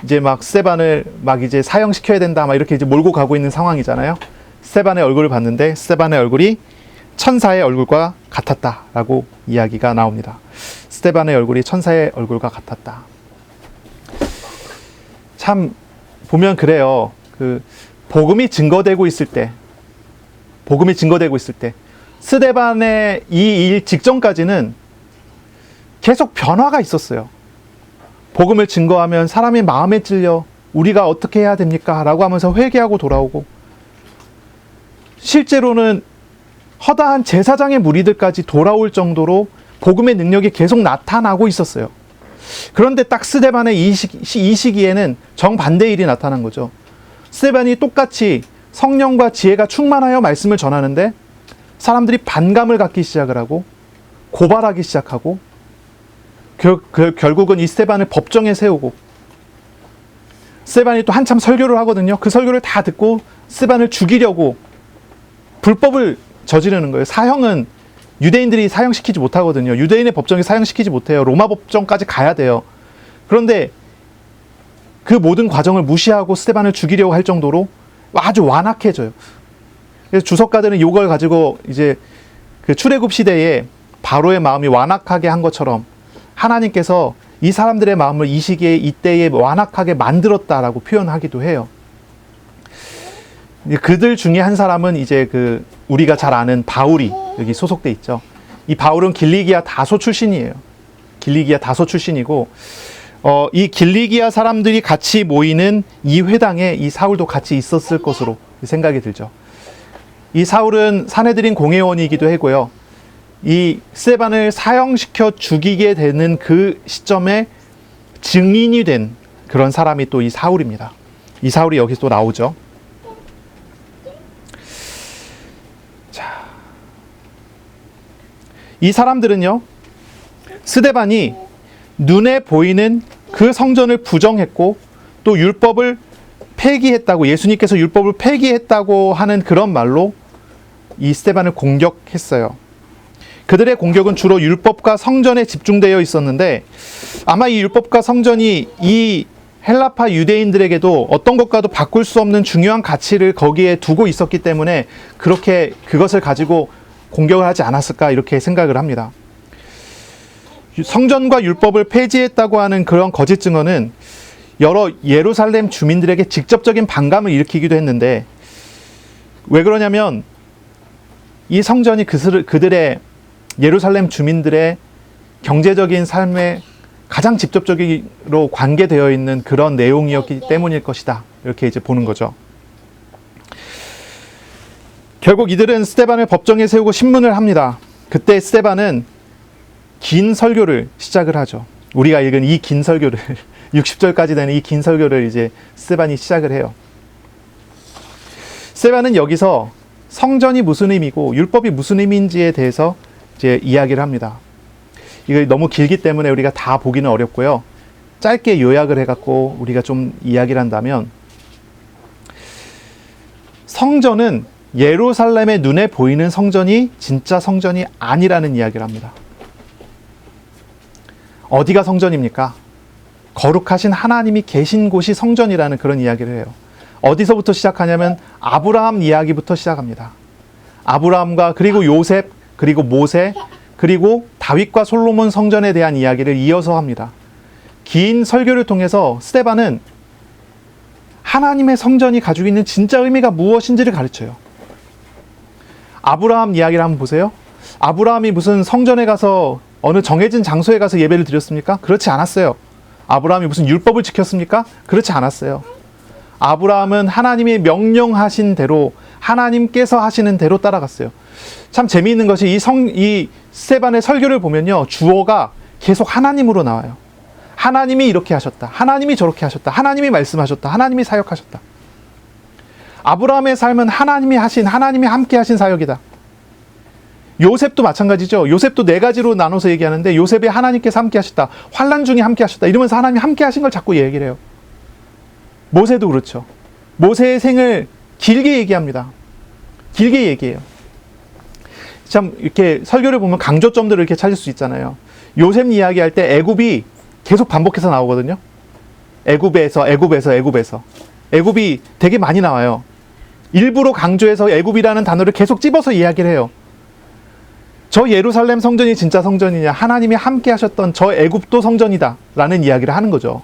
이제 막 스데반을 막 이제 사형시켜야 된다 막 이렇게 이제 몰고 가고 있는 상황이잖아요. 스데반의 얼굴을 봤는데 스데반의 얼굴이 천사의 얼굴과 같았다라고 이야기가 나옵니다. 스데반의 얼굴이 천사의 얼굴과 같았다. 참 보면 그래요. 그 복음이 증거되고 있을 때 스데반의 이 일 직전까지는 계속 변화가 있었어요. 복음을 증거하면 사람의 마음에 찔려 우리가 어떻게 해야 됩니까? 라고 하면서 회개하고 돌아오고, 실제로는 허다한 제사장의 무리들까지 돌아올 정도로 복음의 능력이 계속 나타나고 있었어요. 그런데 딱 스데반의 이 시기에는 정반대의 일이 나타난 거죠. 스데반이 똑같이 성령과 지혜가 충만하여 말씀을 전하는데 사람들이 반감을 갖기 시작을 하고 고발하기 시작하고 결국은 이 스데반을 법정에 세우고, 스데반이 또 한참 설교를 하거든요. 그 설교를 다 듣고 스데반을 죽이려고 불법을 저지르는 거예요. 사형은 유대인들이 사형시키지 못하거든요. 유대인의 법정이 사형시키지 못해요. 로마 법정까지 가야 돼요. 그런데 그 모든 과정을 무시하고 스데반을 죽이려고 할 정도로 아주 완악해져요. 그래서 주석가들은 이걸 가지고 이제 그 출애굽 시대에 바로의 마음이 완악하게 한 것처럼 하나님께서 이 사람들의 마음을 이 시기에 이때에 완악하게 만들었다라고 표현하기도 해요. 그들 중에 한 사람은 이제 그 우리가 잘 아는 바울이 여기 소속돼 있죠. 이 바울은 길리기아 다소 출신이에요. 길리기아 다소 출신이고, 이 길리기아 사람들이 같이 모이는 이 회당에 이 사울도 같이 있었을 것으로 생각이 들죠. 이 사울은 사내들인 공회원이기도 하고요. 이 스데반을 사형시켜 죽이게 되는 그 시점에 증인이 된 그런 사람이 또 이 사울입니다. 이 사울이 여기서 또 나오죠. 자, 이 사람들은요, 스데반이 눈에 보이는 그 성전을 부정했고 또 율법을 폐기했다고, 예수님께서 율법을 폐기했다고 하는 그런 말로 이 스데반을 공격했어요. 그들의 공격은 주로 율법과 성전에 집중되어 있었는데, 아마 이 율법과 성전이 이 헬라파 유대인들에게도 어떤 것과도 바꿀 수 없는 중요한 가치를 거기에 두고 있었기 때문에 그렇게 그것을 가지고 공격을 하지 않았을까 이렇게 생각을 합니다. 성전과 율법을 폐지했다고 하는 그런 거짓 증언은 여러 예루살렘 주민들에게 직접적인 반감을 일으키기도 했는데, 왜 그러냐면 이 성전이 그들의 예루살렘 주민들의 경제적인 삶에 가장 직접적으로 관계되어 있는 그런 내용이었기 때문일 것이다. 이렇게 이제 보는 거죠. 결국 이들은 스데반을 법정에 세우고 신문을 합니다. 그때 스데반은 긴 설교를 시작을 하죠. 우리가 읽은 이 긴 설교를 60절까지 되는 이 긴 설교를 이제 스데반이 시작을 해요. 스데반은 여기서 성전이 무슨 의미고 율법이 무슨 의미인지에 대해서 이제 이야기를 합니다. 이거 너무 길기 때문에 우리가 다 보기는 어렵고요. 짧게 요약을 해갖고 우리가 좀 이야기를 한다면, 성전은 예루살렘의 눈에 보이는 성전이 진짜 성전이 아니라는 이야기를 합니다. 어디가 성전입니까? 거룩하신 하나님이 계신 곳이 성전이라는 그런 이야기를 해요. 어디서부터 시작하냐면 아브라함 이야기부터 시작합니다. 아브라함과 그리고 요셉 그리고 모세 그리고 다윗과 솔로몬 성전에 대한 이야기를 이어서 합니다. 긴 설교를 통해서 스데반은 하나님의 성전이 가지고 있는 진짜 의미가 무엇인지를 가르쳐요. 아브라함 이야기를 한번 보세요. 아브라함이 무슨 성전에 가서 어느 정해진 장소에 가서 예배를 드렸습니까? 그렇지 않았어요. 아브라함이 무슨 율법을 지켰습니까? 그렇지 않았어요. 아브라함은 하나님이 명령하신 대로, 하나님께서 하시는 대로 따라갔어요. 참 재미있는 것이 이 스데반의 설교를 보면요, 주어가 계속 하나님으로 나와요. 하나님이 이렇게 하셨다, 하나님이 저렇게 하셨다, 하나님이 말씀하셨다, 하나님이 사역하셨다. 아브라함의 삶은 하나님이 함께 하신 사역이다. 요셉도 마찬가지죠. 요셉도 네 가지로 나눠서 얘기하는데, 요셉이 하나님께서 함께 하셨다, 환난 중에 함께 하셨다, 이러면서 하나님이 함께 하신 걸 자꾸 얘기를 해요. 모세도 그렇죠. 모세의 생을 길게 얘기합니다. 길게 얘기해요. 참 이렇게 설교를 보면 강조점들을 이렇게 찾을 수 있잖아요. 요셉 이야기할 때 애굽이 계속 반복해서 나오거든요. 애굽에서 애굽이 되게 많이 나와요. 일부러 강조해서 애굽이라는 단어를 계속 찝어서 이야기를 해요. 저 예루살렘 성전이 진짜 성전이냐, 하나님이 함께 하셨던 저 애굽도 성전이다 라는 이야기를 하는 거죠.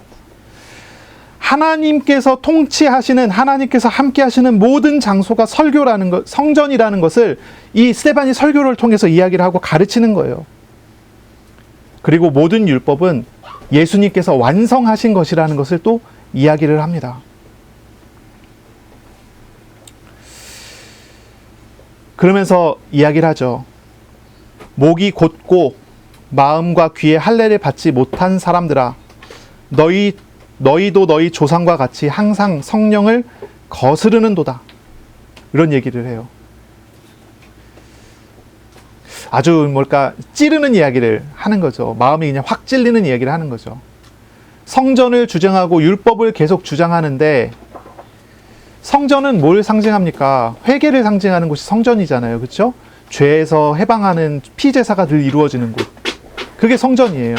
하나님께서 통치하시는, 하나님께서 함께 하시는 모든 장소가 설교라는 것, 성전이라는 것을 이 스데반이 설교를 통해서 이야기를 하고 가르치는 거예요. 그리고 모든 율법은 예수님께서 완성하신 것이라는 것을 또 이야기를 합니다. 그러면서 이야기를 하죠. 목이 곧고 마음과 귀에 할례를 받지 못한 사람들아, 너희도 너희 조상과 같이 항상 성령을 거스르는도다. 이런 얘기를 해요. 아주 찌르는 이야기를 하는 거죠. 마음이 그냥 확 찔리는 이야기를 하는 거죠. 성전을 주장하고 율법을 계속 주장하는데, 성전은 뭘 상징합니까? 회개를 상징하는 곳이 성전이잖아요. 그렇죠? 죄에서 해방하는 피제사가 늘 이루어지는 곳. 그게 성전이에요.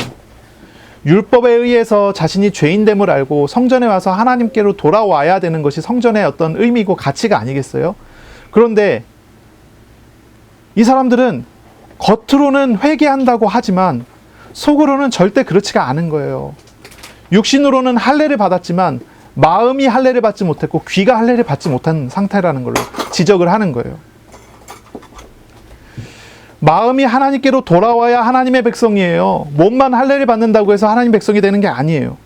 율법에 의해서 자신이 죄인됨을 알고 성전에 와서 하나님께로 돌아와야 되는 것이 성전의 어떤 의미고 가치가 아니겠어요? 그런데 이 사람들은 겉으로는 회개한다고 하지만 속으로는 절대 그렇지가 않은 거예요. 육신으로는 할례를 받았지만 마음이 할례를 받지 못했고 귀가 할례를 받지 못한 상태라는 걸로 지적을 하는 거예요. 마음이 하나님께로 돌아와야 하나님의 백성이에요. 몸만 할례를 받는다고 해서 하나님 백성이 되는 게 아니에요.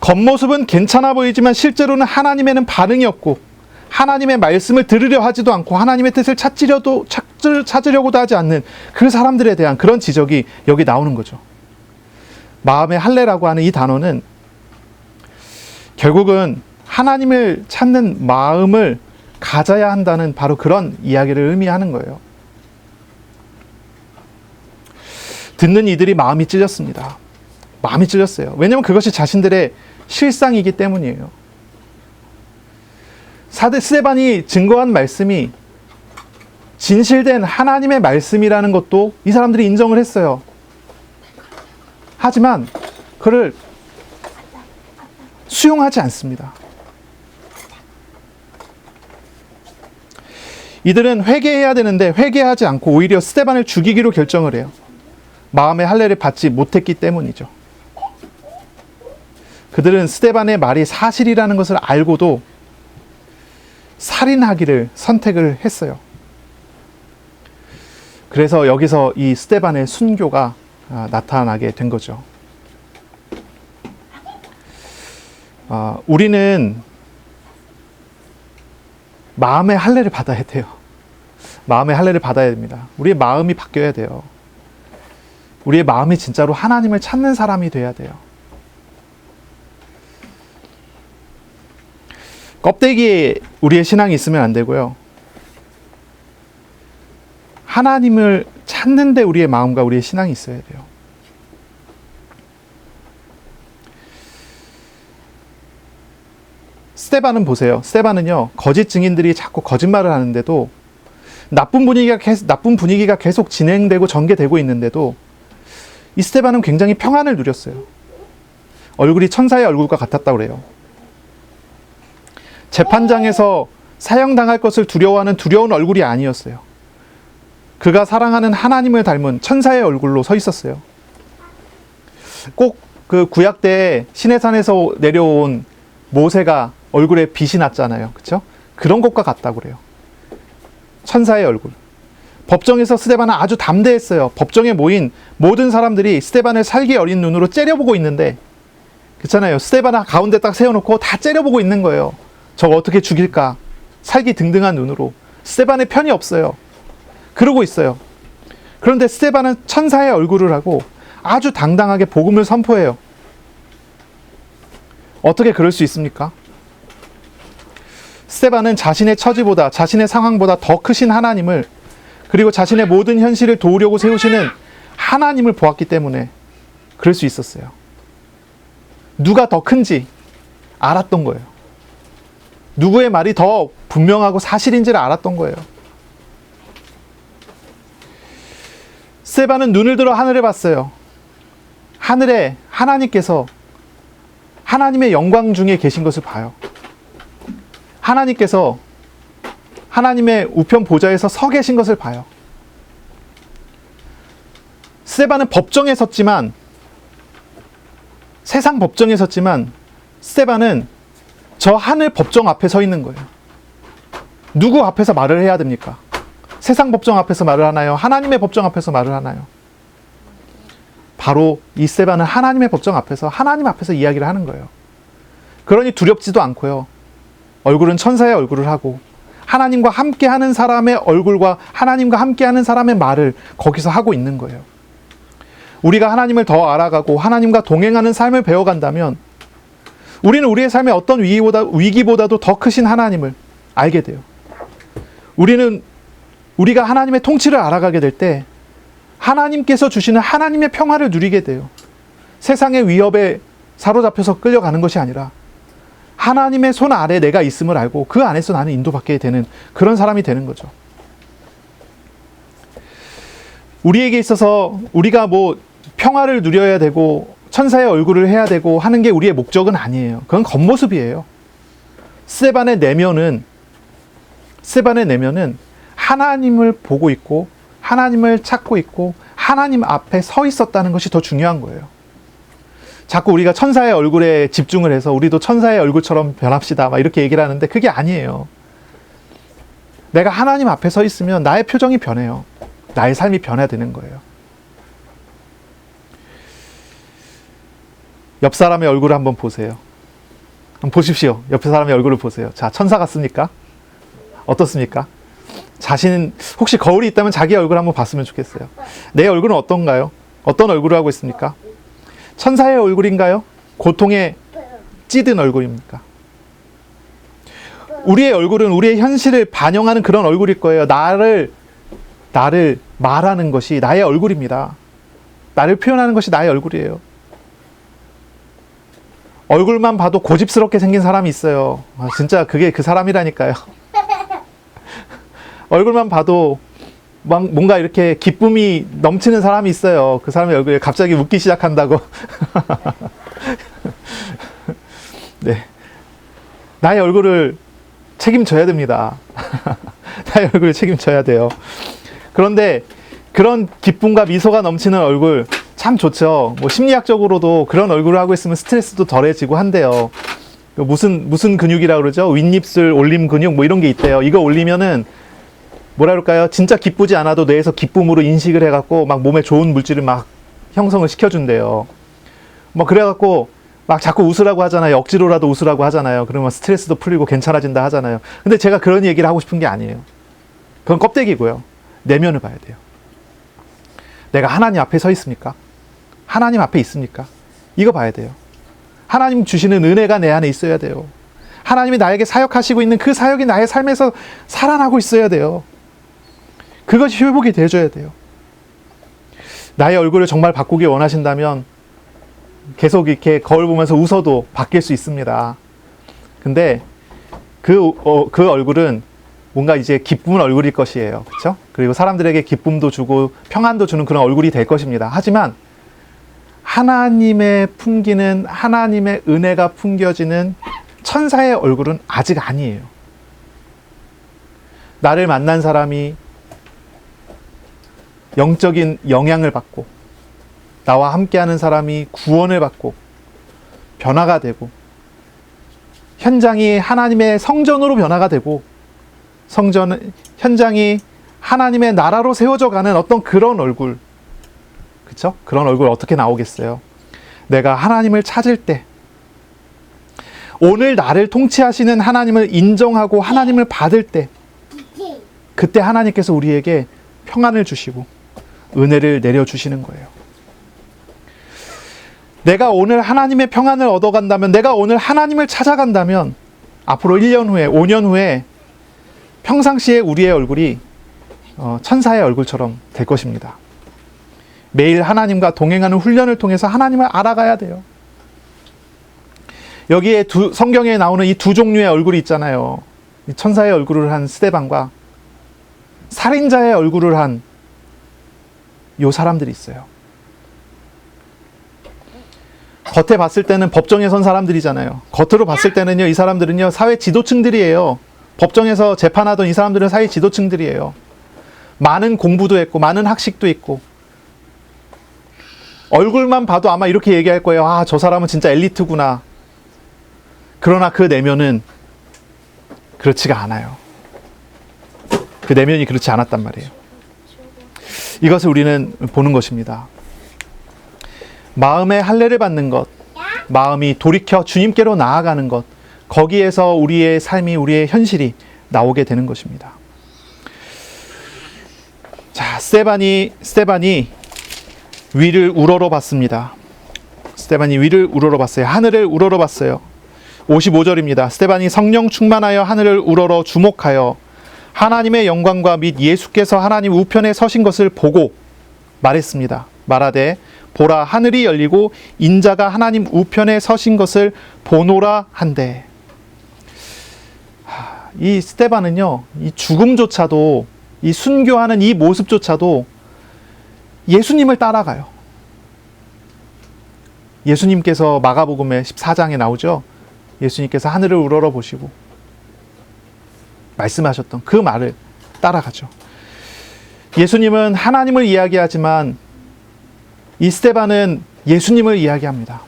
겉모습은 괜찮아 보이지만 실제로는 하나님에는 반응이 없고 하나님의 말씀을 들으려 하지도 않고 하나님의 뜻을 찾으려고도 하지 않는 그 사람들에 대한 그런 지적이 여기 나오는 거죠. 마음의 할례라고 하는 이 단어는 결국은 하나님을 찾는 마음을 가져야 한다는 바로 그런 이야기를 의미하는 거예요. 듣는 이들이 마음이 찔렸습니다. 마음이 찔렸어요. 왜냐하면 그것이 자신들의 실상이기 때문이에요. 스데반이 증거한 말씀이 진실된 하나님의 말씀이라는 것도 이 사람들이 인정을 했어요. 하지만 그를 수용하지 않습니다. 이들은 회개해야 되는데 회개하지 않고 오히려 스데반을 죽이기로 결정을 해요. 마음의 할례를 받지 못했기 때문이죠. 그들은 스데반의 말이 사실이라는 것을 알고도 살인하기를 선택을 했어요. 그래서 여기서 이 스데반의 순교가 나타나게 된 거죠. 우리는 마음의 할례를 받아야 돼요. 마음의 할례를 받아야 됩니다. 우리의 마음이 바뀌어야 돼요. 우리의 마음이 진짜로 하나님을 찾는 사람이 돼야 돼요. 껍데기에 우리의 신앙이 있으면 안 되고요. 하나님을 찾는데 우리의 마음과 우리의 신앙이 있어야 돼요. 스데반은 보세요. 스데반은요, 거짓 증인들이 자꾸 거짓말을 하는데도 나쁜 분위기가 계속 진행되고 전개되고 있는데도 이 스데반은 굉장히 평안을 누렸어요. 얼굴이 천사의 얼굴과 같았다고 그래요. 재판장에서 사형당할 것을 두려워하는 두려운 얼굴이 아니었어요. 그가 사랑하는 하나님을 닮은 천사의 얼굴로 서 있었어요. 꼭 그 구약 때 시내산에서 내려온 모세가 얼굴에 빛이 났잖아요. 그렇죠? 그런 것과 같다고 그래요. 천사의 얼굴. 법정에서 스데반은 아주 담대했어요. 법정에 모인 모든 사람들이 스데반을 살기 어린 눈으로 째려보고 있는데, 그렇잖아요. 스데반을 가운데 딱 세워놓고 다 째려보고 있는 거예요. 저거 어떻게 죽일까? 살기 등등한 눈으로. 스데반의 편이 없어요. 그러고 있어요. 그런데 스데반은 천사의 얼굴을 하고 아주 당당하게 복음을 선포해요. 어떻게 그럴 수 있습니까? 스데반은 자신의 처지보다, 자신의 상황보다 더 크신 하나님을, 그리고 자신의 모든 현실을 도우려고 세우시는 하나님을 보았기 때문에 그럴 수 있었어요. 누가 더 큰지 알았던 거예요. 누구의 말이 더 분명하고 사실인지를 알았던 거예요. 스데반은 눈을 들어 하늘을 봤어요. 하늘에 하나님께서 하나님의 영광 중에 계신 것을 봐요. 하나님께서 하나님의 우편 보좌에서 서 계신 것을 봐요. 스데반은 법정에 섰지만, 세상 법정에 섰지만 스데반은 저 하늘 법정 앞에 서 있는 거예요. 누구 앞에서 말을 해야 됩니까? 세상 법정 앞에서 말을 하나요? 하나님의 법정 앞에서 말을 하나요? 바로 이 스데반은 하나님의 법정 앞에서, 하나님 앞에서 이야기를 하는 거예요. 그러니 두렵지도 않고요. 얼굴은 천사의 얼굴을 하고 하나님과 함께하는 사람의 얼굴과 하나님과 함께하는 사람의 말을 거기서 하고 있는 거예요. 우리가 하나님을 더 알아가고 하나님과 동행하는 삶을 배워간다면 우리는 우리의 삶의 어떤 위기보다도 더 크신 하나님을 알게 돼요. 우리가 하나님의 통치를 알아가게 될 때 하나님께서 주시는 하나님의 평화를 누리게 돼요. 세상의 위협에 사로잡혀서 끌려가는 것이 아니라 하나님의 손 아래 내가 있음을 알고 그 안에서 나는 인도받게 되는 그런 사람이 되는 거죠. 우리에게 있어서 우리가 평화를 누려야 되고 천사의 얼굴을 해야 되고 하는 게 우리의 목적은 아니에요. 그건 겉모습이에요. 스데반의 내면은 하나님을 보고 있고 하나님을 찾고 있고 하나님 앞에 서 있었다는 것이 더 중요한 거예요. 자꾸 우리가 천사의 얼굴에 집중을 해서 우리도 천사의 얼굴처럼 변합시다 막 이렇게 얘기를 하는데 그게 아니에요. 내가 하나님 앞에 서 있으면 나의 표정이 변해요. 나의 삶이 변화되는 거예요. 옆 사람의 얼굴을 한번 보세요. 한번 보십시오. 옆 사람의 얼굴을 보세요. 자, 천사 같습니까? 어떻습니까? 혹시 거울이 있다면 자기 얼굴 한번 봤으면 좋겠어요. 내 얼굴은 어떤가요? 어떤 얼굴을 하고 있습니까? 천사의 얼굴인가요? 고통에 찌든 얼굴입니까? 우리의 얼굴은 우리의 현실을 반영하는 그런 얼굴일 거예요. 나를 말하는 것이 나의 얼굴입니다. 나를 표현하는 것이 나의 얼굴이에요. 얼굴만 봐도 고집스럽게 생긴 사람이 있어요. 진짜 그게 그 사람이라니까요. 얼굴만 봐도 뭔가 이렇게 기쁨이 넘치는 사람이 있어요. 그 사람의 얼굴에 갑자기 웃기 시작한다고. 네. 나의 얼굴을 책임져야 됩니다. 나의 얼굴을 책임져야 돼요. 그런데 그런 기쁨과 미소가 넘치는 얼굴 참 좋죠. 심리학적으로도 그런 얼굴을 하고 있으면 스트레스도 덜해지고 한대요. 무슨 근육이라고 그러죠? 윗입술 올림 근육 이런 게 있대요. 이거 올리면은 뭐라 그럴까요? 진짜 기쁘지 않아도 뇌에서 기쁨으로 인식을 해갖고 막 몸에 좋은 물질을 막 형성을 시켜준대요. 뭐 그래갖고 막 자꾸 웃으라고 하잖아요. 억지로라도 웃으라고 하잖아요. 그러면 스트레스도 풀리고 괜찮아진다 하잖아요. 근데 제가 그런 얘기를 하고 싶은 게 아니에요. 그건 껍데기고요. 내면을 봐야 돼요. 내가 하나님 앞에 서 있습니까? 하나님 앞에 있습니까? 이거 봐야 돼요. 하나님 주시는 은혜가 내 안에 있어야 돼요. 하나님이 나에게 사역하시고 있는 그 사역이 나의 삶에서 살아나고 있어야 돼요. 그것이 회복이 돼줘야 돼요. 나의 얼굴을 정말 바꾸기 원하신다면 계속 이렇게 거울 보면서 웃어도 바뀔 수 있습니다. 근데 그 얼굴은 뭔가 이제 기쁜 얼굴일 것이에요. 그렇죠? 그리고 사람들에게 기쁨도 주고 평안도 주는 그런 얼굴이 될 것입니다. 하지만 하나님의 풍기는, 하나님의 은혜가 풍겨지는 천사의 얼굴은 아직 아니에요. 나를 만난 사람이 영적인 영향을 받고, 나와 함께하는 사람이 구원을 받고 변화가 되고, 현장이 하나님의 성전으로 변화가 되고, 현장이 하나님의 나라로 세워져 가는 어떤 그런 얼굴, 그쵸? 그런 얼굴 어떻게 나오겠어요? 내가 하나님을 찾을 때, 오늘 나를 통치하시는 하나님을 인정하고 하나님을 받을 때, 그때 하나님께서 우리에게 평안을 주시고 은혜를 내려주시는 거예요. 내가 오늘 하나님의 평안을 얻어간다면, 내가 오늘 하나님을 찾아간다면 앞으로 1년 후에, 5년 후에 평상시에 우리의 얼굴이 천사의 얼굴처럼 될 것입니다. 매일 하나님과 동행하는 훈련을 통해서 하나님을 알아가야 돼요. 여기에 성경에 나오는 이 두 종류의 얼굴이 있잖아요. 천사의 얼굴을 한 스데반과 살인자의 얼굴을 한 요 사람들이 있어요. 겉에 봤을 때는 법정에 선 사람들이잖아요. 겉으로 봤을 때는요, 이 사람들은요, 사회 지도층들이에요. 법정에서 재판하던 이 사람들은 사회 지도층들이에요. 많은 공부도 했고, 많은 학식도 있고, 얼굴만 봐도 아마 이렇게 얘기할 거예요. 아, 저 사람은 진짜 엘리트구나. 그러나 그 내면은 그렇지가 않아요. 그 내면이 그렇지 않았단 말이에요. 이것을 우리는 보는 것입니다. 마음의 할례를 받는 것, 마음이 돌이켜 주님께로 나아가는 것, 거기에서 우리의 삶이, 우리의 현실이 나오게 되는 것입니다. 자, 스데반이 위를 우러러봤습니다. 스데반이 위를 우러러봤어요. 하늘을 우러러봤어요. 55절입니다. 스데반이 성령 충만하여 하늘을 우러러 주목하여 하나님의 영광과 및 예수께서 하나님 우편에 서신 것을 보고 말했습니다. 말하되 보라, 하늘이 열리고 인자가 하나님 우편에 서신 것을 보노라 한대. 이 스데반은요, 이 죽음조차도, 이 순교하는 이 모습조차도 예수님을 따라가요. 예수님께서 마가복음의 14장에 나오죠. 예수님께서 하늘을 우러러 보시고 말씀하셨던 그 말을 따라가죠. 예수님은 하나님을 이야기하지만 이 스데반은 예수님을 이야기합니다.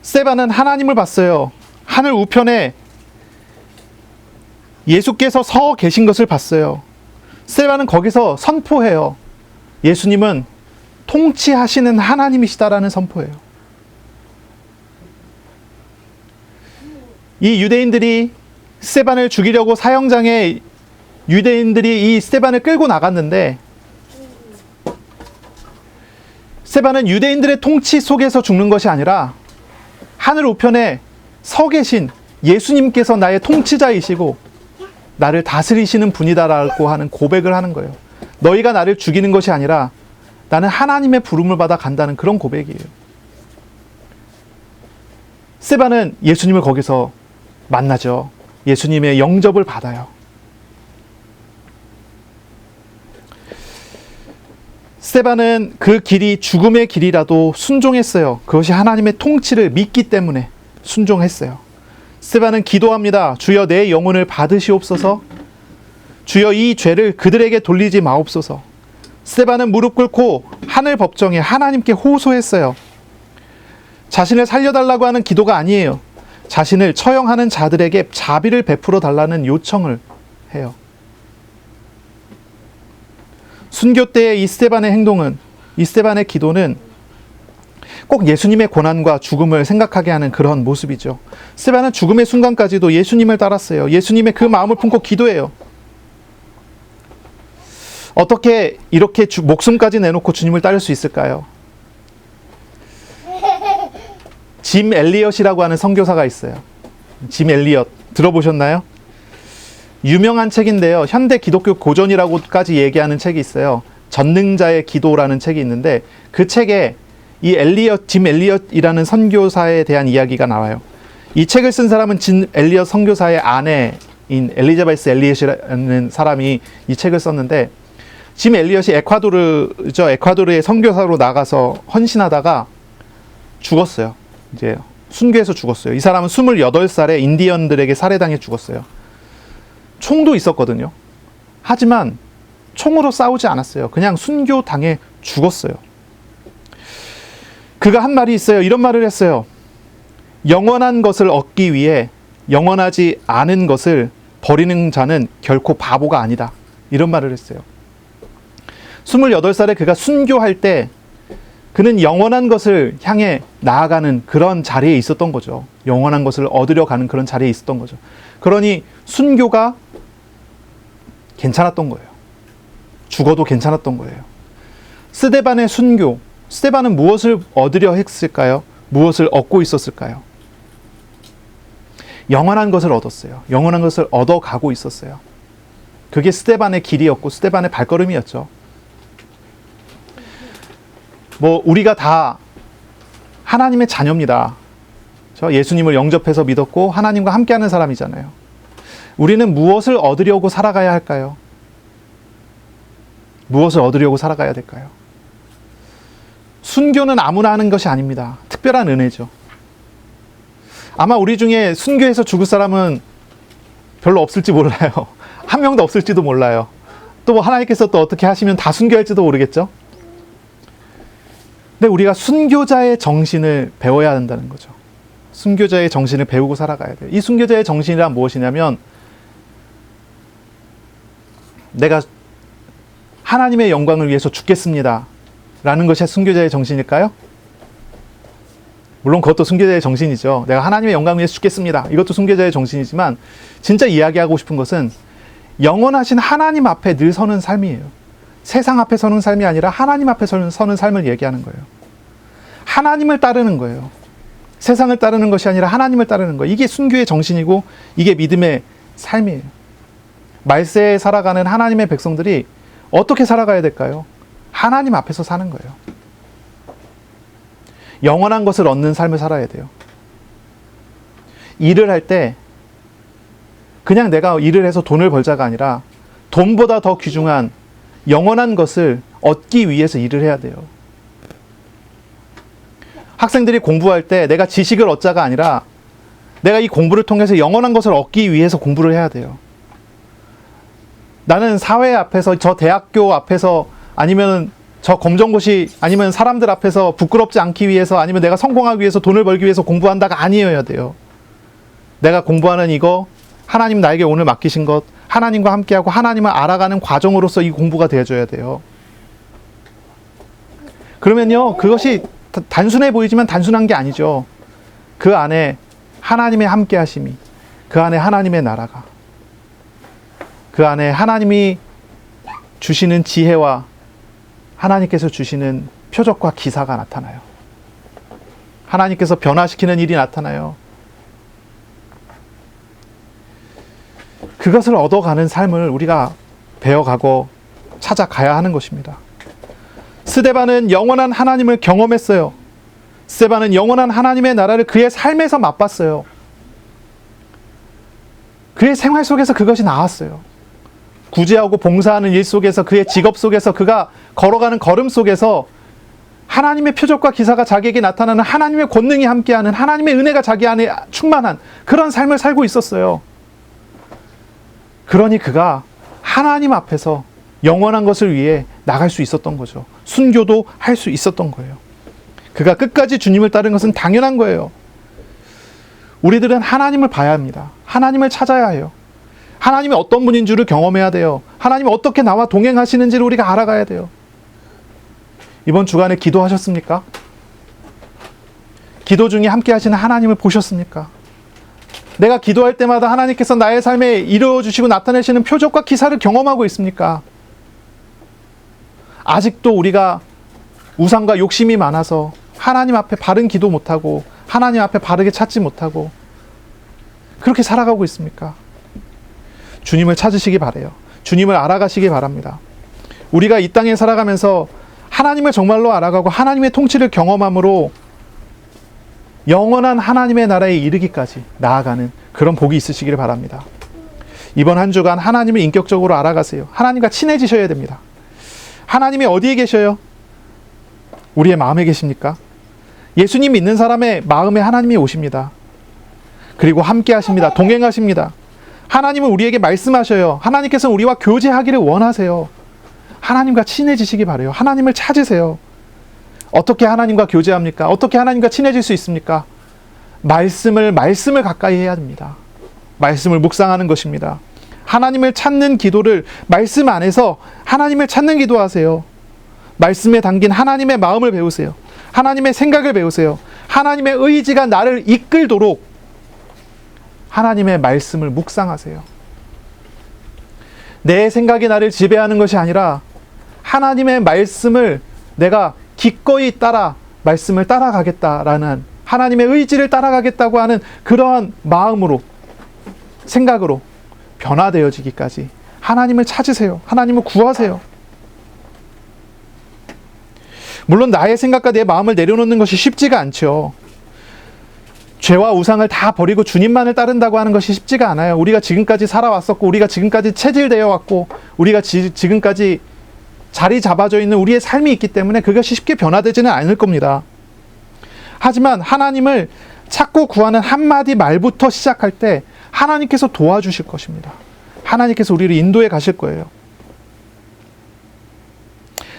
스데반은 하나님을 봤어요. 하늘 우편에 예수께서 서 계신 것을 봤어요. 스데반은 거기서 선포해요. 예수님은 통치하시는 하나님이시다라는 선포예요. 이 유대인들이 스데반을 죽이려고 사형장에 유대인들이 이 스데반을 끌고 나갔는데, 스데반은 유대인들의 통치 속에서 죽는 것이 아니라 하늘 우편에 서 계신 예수님께서 나의 통치자이시고 나를 다스리시는 분이다라고 하는 고백을 하는 거예요. 너희가 나를 죽이는 것이 아니라 나는 하나님의 부름을 받아 간다는 그런 고백이에요. 스데반은 예수님을 거기서 만나죠. 예수님의 영접을 받아요. 스데반은 그 길이 죽음의 길이라도 순종했어요. 그것이 하나님의 통치를 믿기 때문에 순종했어요. 스데반은 기도합니다. 주여 내 영혼을 받으시옵소서. 주여 이 죄를 그들에게 돌리지 마옵소서. 스데반은 무릎 꿇고 하늘 법정에 하나님께 호소했어요. 자신을 살려달라고 하는 기도가 아니에요. 자신을 처형하는 자들에게 자비를 베풀어 달라는 요청을 해요. 순교 때의 이 스데반의 행동은, 이 스데반의 기도는 꼭 예수님의 고난과 죽음을 생각하게 하는 그런 모습이죠. 스데반은 죽음의 순간까지도 예수님을 따랐어요. 예수님의 그 마음을 품고 기도해요. 어떻게 이렇게 목숨까지 내놓고 주님을 따를 수 있을까요? 짐 엘리엇이라고 하는 선교사가 있어요. 짐 엘리엇 들어보셨나요? 유명한 책인데요. 현대 기독교 고전이라고까지 얘기하는 책이 있어요. 전능자의 기도라는 책이 있는데 그 책에 이 짐 엘리엇이라는 선교사에 대한 이야기가 나와요. 이 책을 쓴 사람은 짐 엘리엇 선교사의 아내인 엘리자베스 엘리엇이라는 사람이 이 책을 썼는데, 짐 엘리엇이 에콰도르의 선교사로 나가서 헌신하다가 죽었어요. 이제 순교해서 죽었어요. 이 사람은 28살에 인디언들에게 살해당해 죽었어요. 총도 있었거든요. 하지만 총으로 싸우지 않았어요. 그냥 순교당해 죽었어요. 그가 한 말이 있어요. 이런 말을 했어요. 영원한 것을 얻기 위해 영원하지 않은 것을 버리는 자는 결코 바보가 아니다. 이런 말을 했어요. 28살에 그가 순교할 때 그는 영원한 것을 향해 나아가는 그런 자리에 있었던 거죠. 영원한 것을 얻으려 가는 그런 자리에 있었던 거죠. 그러니 순교가 괜찮았던 거예요. 죽어도 괜찮았던 거예요. 스데반의 순교, 스데반은 무엇을 얻으려 했을까요? 무엇을 얻고 있었을까요? 영원한 것을 얻었어요. 영원한 것을 얻어가고 있었어요. 그게 스데반의 길이었고 스데반의 발걸음이었죠. 우리가 다 하나님의 자녀입니다. 예수님을 영접해서 믿었고 하나님과 함께하는 사람이잖아요. 우리는 무엇을 얻으려고 살아가야 할까요? 무엇을 얻으려고 살아가야 될까요? 순교는 아무나 하는 것이 아닙니다. 특별한 은혜죠. 아마 우리 중에 순교해서 죽을 사람은 별로 없을지 몰라요. 한 명도 없을지도 몰라요. 또 하나님께서 또 어떻게 하시면 다 순교할지도 모르겠죠. 근데 우리가 순교자의 정신을 배워야 한다는 거죠. 순교자의 정신을 배우고 살아가야 돼요. 이 순교자의 정신이란 무엇이냐면, 내가 하나님의 영광을 위해서 죽겠습니다 라는 것이 순교자의 정신일까요? 물론 그것도 순교자의 정신이죠. 내가 하나님의 영광을 위해서 죽겠습니다. 이것도 순교자의 정신이지만, 진짜 이야기하고 싶은 것은 영원하신 하나님 앞에 늘 서는 삶이에요. 세상 앞에 서는 삶이 아니라 하나님 앞에 서는 삶을 얘기하는 거예요. 하나님을 따르는 거예요. 세상을 따르는 것이 아니라 하나님을 따르는 거예요. 이게 순교의 정신이고 이게 믿음의 삶이에요. 말세에 살아가는 하나님의 백성들이 어떻게 살아가야 될까요? 하나님 앞에서 사는 거예요. 영원한 것을 얻는 삶을 살아야 돼요. 일을 할 때 그냥 내가 일을 해서 돈을 벌자가 아니라 돈보다 더 귀중한 영원한 것을 얻기 위해서 일을 해야 돼요. 학생들이 공부할 때 내가 지식을 얻자가 아니라 내가 이 공부를 통해서 영원한 것을 얻기 위해서 공부를 해야 돼요. 나는 사회 앞에서, 저 대학교 앞에서, 아니면 저 검정고시, 아니면 사람들 앞에서 부끄럽지 않기 위해서, 아니면 내가 성공하기 위해서, 돈을 벌기 위해서 공부한다가 아니어야 돼요. 내가 공부하는 이거, 하나님 나에게 오늘 맡기신 것, 하나님과 함께하고 하나님을 알아가는 과정으로서 이 공부가 되어줘야 돼요. 그러면요, 그것이 단순해 보이지만 단순한 게 아니죠. 그 안에 하나님의 함께하심이, 그 안에 하나님의 나라가, 그 안에 하나님이 주시는 지혜와 하나님께서 주시는 표적과 기사가 나타나요. 하나님께서 변화시키는 일이 나타나요. 그것을 얻어가는 삶을 우리가 배워가고 찾아가야 하는 것입니다. 스데반은 영원한 하나님을 경험했어요. 스데반은 영원한 하나님의 나라를 그의 삶에서 맛봤어요. 그의 생활 속에서 그것이 나왔어요. 구제하고 봉사하는 일 속에서, 그의 직업 속에서, 그가 걸어가는 걸음 속에서 하나님의 표적과 기사가 자기에게 나타나는, 하나님의 권능이 함께하는, 하나님의 은혜가 자기 안에 충만한 그런 삶을 살고 있었어요. 그러니 그가 하나님 앞에서 영원한 것을 위해 나갈 수 있었던 거죠. 순교도 할 수 있었던 거예요. 그가 끝까지 주님을 따른 것은 당연한 거예요. 우리들은 하나님을 봐야 합니다. 하나님을 찾아야 해요. 하나님이 어떤 분인 줄을 경험해야 돼요. 하나님이 어떻게 나와 동행하시는지를 우리가 알아가야 돼요. 이번 주간에 기도하셨습니까? 기도 중에 함께 하시는 하나님을 보셨습니까? 내가 기도할 때마다 하나님께서 나의 삶에 이루어주시고 나타내시는 표적과 기사를 경험하고 있습니까? 아직도 우리가 우상과 욕심이 많아서 하나님 앞에 바른 기도 못하고 하나님 앞에 바르게 찾지 못하고 그렇게 살아가고 있습니까? 주님을 찾으시기 바라요. 주님을 알아가시기 바랍니다. 우리가 이 땅에 살아가면서 하나님을 정말로 알아가고 하나님의 통치를 경험함으로 영원한 하나님의 나라에 이르기까지 나아가는 그런 복이 있으시기를 바랍니다. 이번 한 주간 하나님을 인격적으로 알아가세요. 하나님과 친해지셔야 됩니다. 하나님이 어디에 계셔요? 우리의 마음에 계십니까? 예수님 믿는 사람의 마음에 하나님이 오십니다. 그리고 함께 하십니다. 동행하십니다. 하나님은 우리에게 말씀하셔요. 하나님께서는 우리와 교제하기를 원하세요. 하나님과 친해지시기 바라요. 하나님을 찾으세요. 어떻게 하나님과 교제합니까? 어떻게 하나님과 친해질 수 있습니까? 말씀을 가까이 해야 됩니다. 말씀을 묵상하는 것입니다. 하나님을 찾는 기도를 말씀 안에서 하나님을 찾는 기도하세요. 말씀에 담긴 하나님의 마음을 배우세요. 하나님의 생각을 배우세요. 하나님의 의지가 나를 이끌도록 하나님의 말씀을 묵상하세요. 내 생각이 나를 지배하는 것이 아니라 하나님의 말씀을 내가 기꺼이 말씀을 따라가겠다라는 하나님의 의지를 따라가겠다고 하는 그러한 마음으로, 생각으로 변화되어지기까지 하나님을 찾으세요. 하나님을 구하세요. 물론 나의 생각과 내 마음을 내려놓는 것이 쉽지가 않죠. 죄와 우상을 다 버리고 주님만을 따른다고 하는 것이 쉽지가 않아요. 우리가 지금까지 살아왔었고, 우리가 지금까지 체질되어 왔고, 우리가 지금까지 자리 잡아져 있는 우리의 삶이 있기 때문에 그것이 쉽게 변화되지는 않을 겁니다. 하지만 하나님을 찾고 구하는 한마디 말부터 시작할 때 하나님께서 도와주실 것입니다. 하나님께서 우리를 인도해 가실 거예요.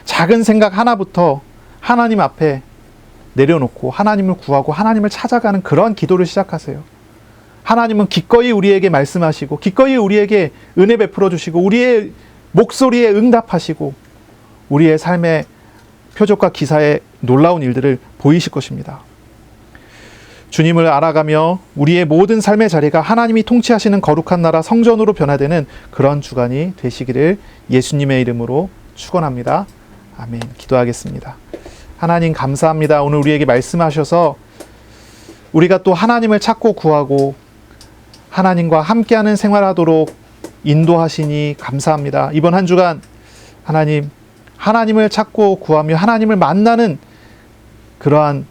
작은 생각 하나부터 하나님 앞에 내려놓고 하나님을 구하고 하나님을 찾아가는 그런 기도를 시작하세요. 하나님은 기꺼이 우리에게 말씀하시고 기꺼이 우리에게 은혜 베풀어 주시고 우리의 목소리에 응답하시고 우리의 삶의 표적과 기사의 놀라운 일들을 보이실 것입니다. 주님을 알아가며 우리의 모든 삶의 자리가 하나님이 통치하시는 거룩한 나라 성전으로 변화되는 그런 주간이 되시기를 예수님의 이름으로 축원합니다. 아멘. 기도하겠습니다. 하나님 감사합니다. 오늘 우리에게 말씀하셔서 우리가 또 하나님을 찾고 구하고 하나님과 함께하는 생활하도록 인도하시니 감사합니다. 이번 한 주간 하나님을 찾고 구하며 하나님을 만나는 그러한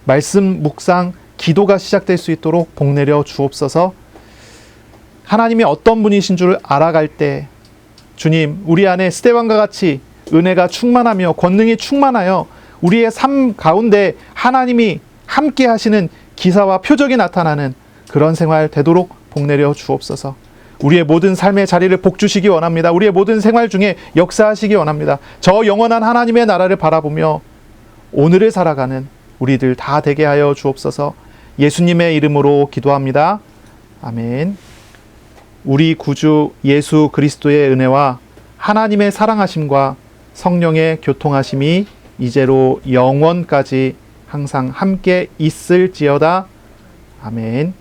말씀 묵상 기도가 시작될 수 있도록 복 내려 주옵소서. 하나님이 어떤 분이신 줄 알아갈 때 주님 우리 안에 스데반과 같이 은혜가 충만하며 권능이 충만하여 우리의 삶 가운데 하나님이 함께 하시는 기사와 표적이 나타나는 그런 생활 되도록 복 내려 주옵소서. 우리의 모든 삶의 자리를 복주시기 원합니다. 우리의 모든 생활 중에 역사하시기 원합니다. 저 영원한 하나님의 나라를 바라보며 오늘을 살아가는 우리들 다 되게 하여 주옵소서. 예수님의 이름으로 기도합니다. 아멘. 우리 구주 예수 그리스도의 은혜와 하나님의 사랑하심과 성령의 교통하심이 이제로 영원까지 항상 함께 있을지어다. 아멘.